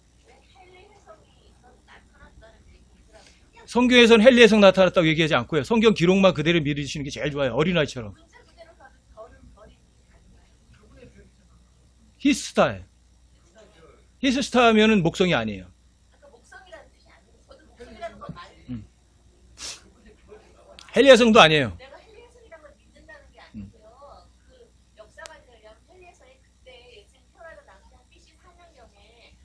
헬리 해성이 나타났다는 얘기 있더라고요. 성경에서는 헬리 해성 나타났다고 얘기하지 않고요. 성경 기록만 그대로 믿으시는 게 제일 좋아요. 어린아이처럼. 문자 그대로 가면 별은 별이 아닌가요? 히스타예요. 히스타면은 목성이 아니에요. 아까 목성이라는 뜻이 아니고 저도 목성이라는 건 말고 헬리 해성도 아니에요. 내가 헬리 해성이라는 걸 믿는다는 게 아니고요. 그 역사관들에 의하면 헬리 해성이 그때 예수님 태어나던 당시 한 BC 4년경에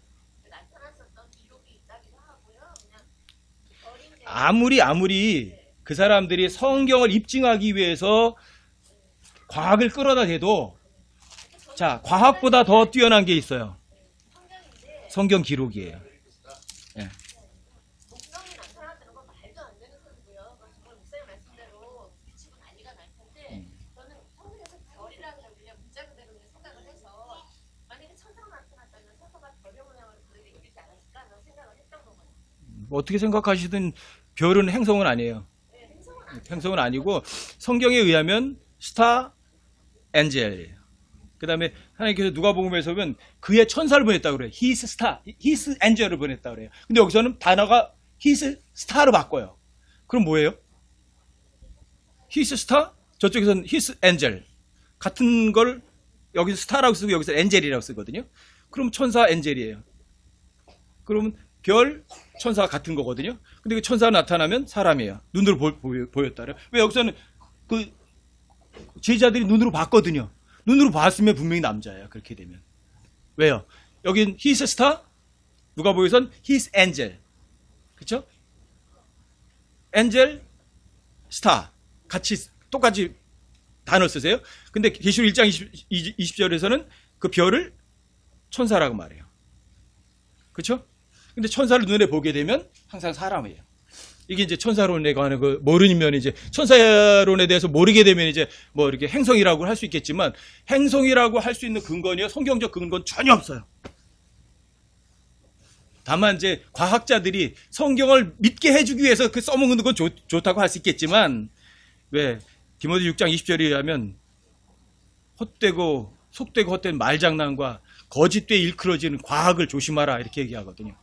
나타났었던 기록이 있다기도 하고요. 그냥 별인데 아무리 그 사람들이 성경을 입증하기 위해서 과학을 끌어다 대도 자, 과학보다 더 뛰어난 게 있어요. 성경인데 성경 기록이에요. 목성이 나타났다는 건 말도 안 되는 소리고요. 그건 정말 목사님 말씀대로 미치고 난리가 날 텐데 저는 성경에서 별이라는 걸 그냥 문자 그대로 그냥 생각을 해서 만약에 천사가 나타났다면 천사가 별의 모양으로 그들에게 이르지 않았을까 하는 생각을 했던 거거든요. 어떻게 생각하시든 별은 행성은 아니에요. 네, 행성은 아니에요. 행성은 아니고 성경에 의하면 스타 엔젤이에요. 그 다음에 하나님께서 누가복음에서 보면 그의 천사를 보냈다고 그래요. His star, His angel을 보냈다고 그래요. 근데 여기서는 단어가 His star로 바꿔요. 그럼 뭐예요? His star? 저쪽에서는 His angel. 같은 걸 여기서 스타라고 쓰고 여기서 엔젤이라고 쓰거든요. 그럼 천사 엔젤이에요. 그러면 별 천사가 같은 거거든요. 근데 그 천사가 나타나면 사람이에요. 눈으로 보였다. 왜 여기서는 그 제자들이 눈으로 봤거든요. 눈으로 봤으면 분명히 남자예요. 그렇게 되면. 왜요? 여긴 His star, 누가복음에선 His angel. 그렇죠? angel, star 같이 똑같이 단어 쓰세요. 근데 계시록 1장 20절에서는 그 별을 천사라고 말해요. 그렇죠? 근데 천사를 눈에 보게 되면 항상 사람이에요. 이게 이제 천사론에 관한 그 모르면 이제 천사론에 대해서 모르게 되면 이제 뭐 이렇게 행성이라고 할 수 있겠지만 행성이라고 할 수 있는 근거니요 성경적 근거는 전혀 없어요. 다만 이제 과학자들이 성경을 믿게 해주기 위해서 그 써먹는 건 좋다고 할 수 있겠지만 왜 디모데 6장 20절에 의하면 헛되고 속되고 헛된 말장난과 거짓되에 일컬어지는 과학을 조심하라 이렇게 얘기하거든요.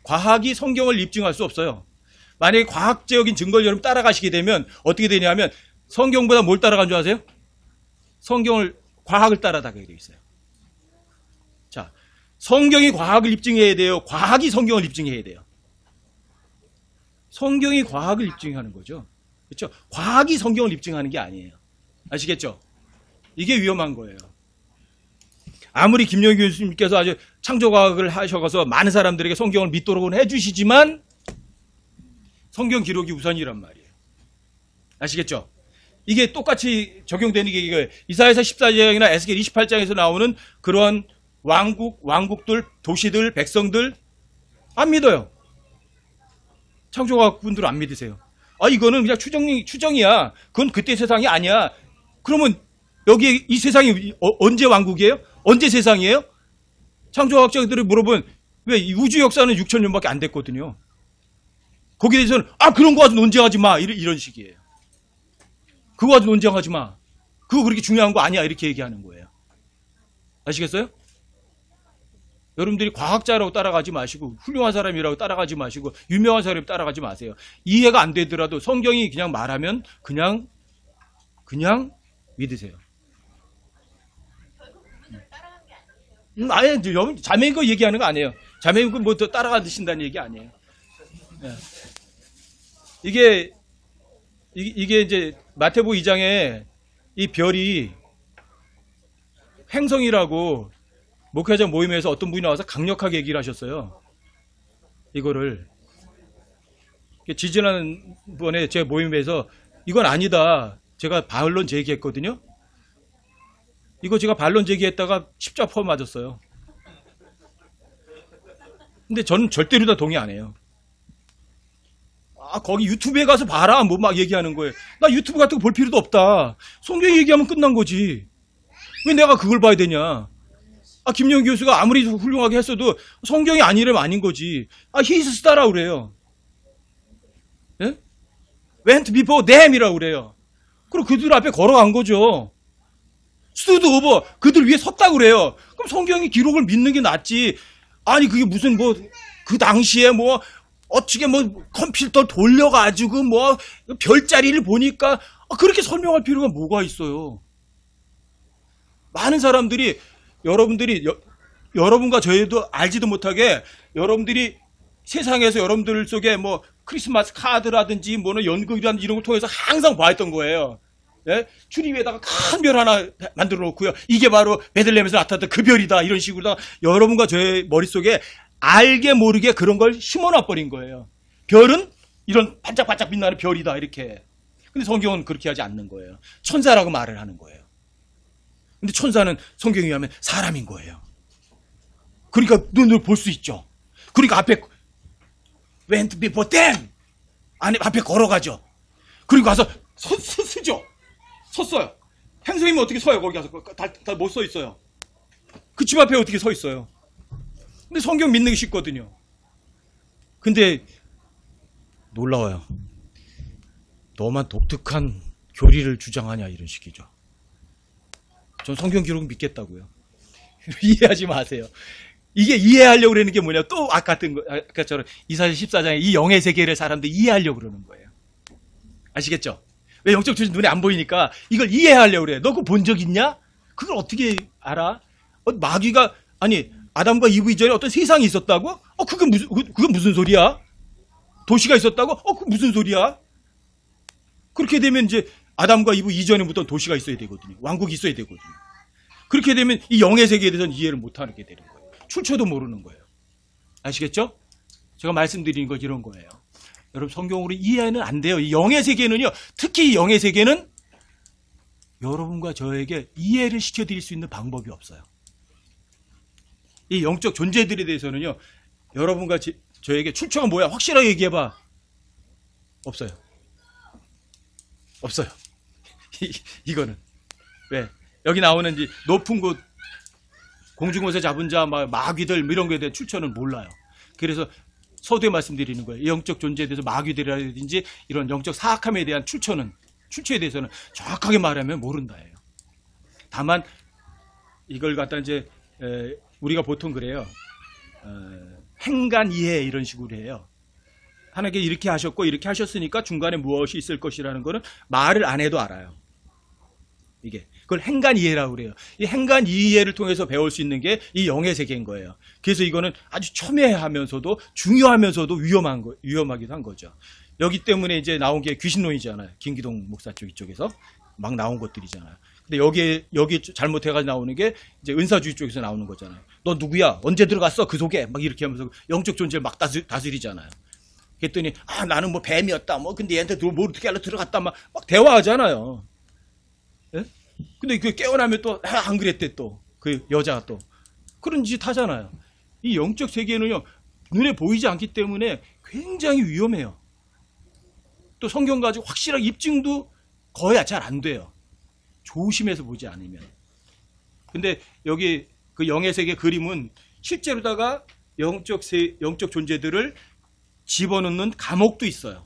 과학이 성경을 입증할 수 없어요. 만약에 과학적인 증거를 여러분 따라가시게 되면 어떻게 되냐면 성경보다 뭘 따라간 줄 아세요? 과학을 따라가게 돼 있어요. 자, 성경이 과학을 입증해야 돼요. 과학이 성경을 입증해야 돼요. 성경이 과학을 입증하는 거죠. 그렇죠? 과학이 성경을 입증하는 게 아니에요. 아시겠죠? 이게 위험한 거예요. 아무리 김영규 교수님께서 아주 창조과학을 하셔서 많은 사람들에게 성경을 믿도록 해주시지만 성경 기록이 우선이란 말이에요. 아시겠죠? 이게 똑같이 적용되는 게 이거예요. 이사야서 14장이나 에스겔 28장에서 나오는 그러한 왕국들, 도시들, 백성들 안 믿어요. 창조과학 분들 안 믿으세요. 아, 이거는 그냥 추정이야. 그건 그때 세상이 아니야. 그러면 여기 이 세상이 언제 왕국이에요? 언제 세상이에요? 창조과학자들이 물어보면 왜 우주 역사는 6,000년밖에 안 됐거든요. 거기에 대해서는 그런 거 가지고 논쟁하지 마. 이런 식이에요. 그거 가지고 논쟁하지 마. 그거 그렇게 중요한 거 아니야. 이렇게 얘기하는 거예요. 아시겠어요? 여러분들이 과학자라고 따라가지 마시고 훌륭한 사람이라고 따라가지 마시고 유명한 사람이라고 따라가지 마세요. 이해가 안 되더라도 성경이 그냥 말하면 그냥 믿으세요. 결국 그분들을 따라간 게 아니에요. 아예 여러분 자매 거 얘기하는 거 아니에요. 자매 거 뭐 더 따라가 드신다는 얘기 아니에요. 네. 이게 이제 마태복음 2장에 이 별이 행성이라고 목회자 모임에서 어떤 분이 나와서 강력하게 얘기를 하셨어요. 이거를 지지난번에 제 모임에서 이건 아니다. 제가 반론 제기했거든요. 이거 제가 반론 제기했다가 십자포 맞았어요. 근데 저는 절대로 다 동의 안 해요. 거기 유튜브에 가서 봐라. 뭐 막 얘기하는 거예요. 나 유튜브 같은 거 볼 필요도 없다. 성경 얘기하면 끝난 거지. 왜 내가 그걸 봐야 되냐. 김영 교수가 아무리 훌륭하게 했어도 성경이 아니라면 아닌 거지. His star라고 그래요. 예? Went before them이라고 그래요. 그럼 그들 앞에 걸어간 거죠. stood over, 그들 위에 섰다고 그래요. 그럼 성경이 기록을 믿는 게 낫지. 아니 그게 무슨 그 당시에 어떻게 컴퓨터 돌려가지고 별자리를 보니까 그렇게 설명할 필요가 뭐가 있어요. 많은 사람들이 여러분과 저희도 알지도 못하게 여러분들이 세상에서 여러분들 속에 크리스마스 카드라든지 연극이라든지 이런 걸 통해서 항상 봐왔던 거예요. 예? 줄 위에다가 큰 별 하나 만들어 놓고요. 이게 바로 베들레헴에서 나타났던 그 별이다. 이런 식으로 여러분과 저의 머릿속에 알게 모르게 그런 걸 심어놔 버린 거예요. 별은 이런 반짝반짝 빛나는 별이다. 이렇게. 근데 성경은 그렇게 하지 않는 거예요. 천사라고 말을 하는 거예요. 근데 천사는 성경에 의하면 사람인 거예요. 그러니까 눈으로 볼 수 있죠. 그러니까 앞에 went before them 앞에 걸어가죠. 그리고 가서 서죠. 섰어요. 행성이면 어떻게 서요? 거기 가서 다 못 서 있어요. 그 집 앞에 어떻게 서 있어요? 근데 성경 믿는 게 쉽거든요. 근데 놀라워요. 너만 독특한 교리를 주장하냐 이런 식이죠. 전 성경 기록은 믿겠다고요. 이해하지 마세요. 이게 이해하려고 그러는 게 뭐냐? 또 아까처럼 이사야 14장에 이 영의 세계를 사람들이 이해하려고 그러는 거예요. 아시겠죠? 왜 영적 존재 눈에 안 보이니까 이걸 이해하려고 그래. 너 그거 본 적 있냐? 그걸 어떻게 알아? 마귀가 아니 아담과 이브 이전에 어떤 세상이 있었다고? 그건 무슨 소리야? 도시가 있었다고? 그게 무슨 소리야? 그렇게 되면 이제 아담과 이브 이전에부터 도시가 있어야 되거든요. 왕국이 있어야 되거든요. 그렇게 되면 이 영의 세계에 대해서는 이해를 못하게 되는 거예요. 출처도 모르는 거예요. 아시겠죠? 제가 말씀드리는 건 이런 거예요. 여러분 성경으로 이해는 안 돼요. 이 영의 세계는요. 특히 이 영의 세계는 여러분과 저에게 이해를 시켜드릴 수 있는 방법이 없어요. 이 영적 존재들에 대해서는요. 여러분과 저에게 출처가 뭐야? 확실하게 얘기해봐. 없어요. 없어요. 이거는. 왜? 여기 나오는 높은 곳, 공중곳에 잡은 자, 마귀들 이런 거에 대한 출처는 몰라요. 그래서 서두에 말씀드리는 거예요. 영적 존재에 대해서 마귀들이라든지 이런 영적 사악함에 대한 출처에 대해서는 정확하게 말하면 모른다예요. 다만 이걸 갖다 이제 우리가 보통 그래요. 행간 이해 이런 식으로 해요. 하나님께 이렇게 하셨고 이렇게 하셨으니까 중간에 무엇이 있을 것이라는 거는 말을 안 해도 알아요. 그걸 행간 이해라고 그래요. 이 행간 이해를 통해서 배울 수 있는 게 이 영의 세계인 거예요. 그래서 이거는 아주 첨예하면서도 중요하면서도 위험하기도 한 거죠. 여기 때문에 이제 나온 게 귀신론이잖아요. 김기동 목사 이쪽에서 막 나온 것들이잖아요. 근데 여기 잘못해가지고 나오는 게 이제 은사주의 쪽에서 나오는 거잖아요. 너 누구야? 언제 들어갔어? 그 속에? 막 이렇게 하면서 영적 존재를 막 다스리잖아요. 그랬더니 나는 뭐 뱀이었다. 근데 얘한테 뭐 어떻게 하려 들어갔다. 막 대화하잖아요. 예? 근데 그 깨어나면 또 안 그랬대 또 그 여자가 또 그런 짓 하잖아요. 이 영적 세계는요 눈에 보이지 않기 때문에 굉장히 위험해요. 또 성경 가지고 확실하게 입증도 거의 잘 안 돼요. 조심해서 보지 않으면. 근데 여기 그 영의 세계 그림은 실제로다가 영적 존재들을 집어넣는 감옥도 있어요.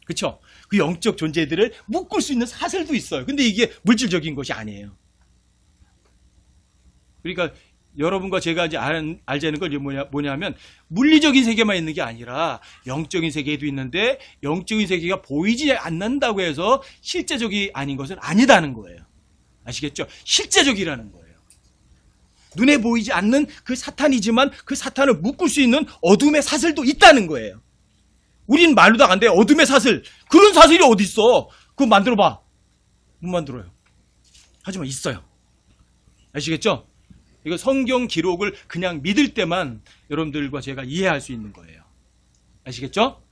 그렇죠? 그 영적 존재들을 묶을 수 있는 사슬도 있어요. 근데 이게 물질적인 것이 아니에요. 그러니까 여러분과 제가 이제 알자는 건 뭐냐면 물리적인 세계만 있는 게 아니라 영적인 세계도 있는데 영적인 세계가 보이지 않는다고 해서 실제적이 아닌 것은 아니다는 거예요. 아시겠죠? 실제적이라는 거예요. 눈에 보이지 않는 그 사탄이지만 그 사탄을 묶을 수 있는 어둠의 사슬도 있다는 거예요. 우린 말로도 안 돼. 어둠의 사슬. 그런 사슬이 어디 있어? 그거 만들어봐. 못 만들어요. 하지만 있어요. 아시겠죠? 이거 성경 기록을 그냥 믿을 때만 여러분들과 제가 이해할 수 있는 거예요. 아시겠죠?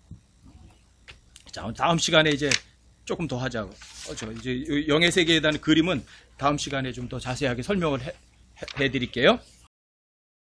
자, 다음 시간에 이제 조금 더 하자고. 이제 영의 세계에 대한 그림은 다음 시간에 좀 더 자세하게 설명을 해드릴게요.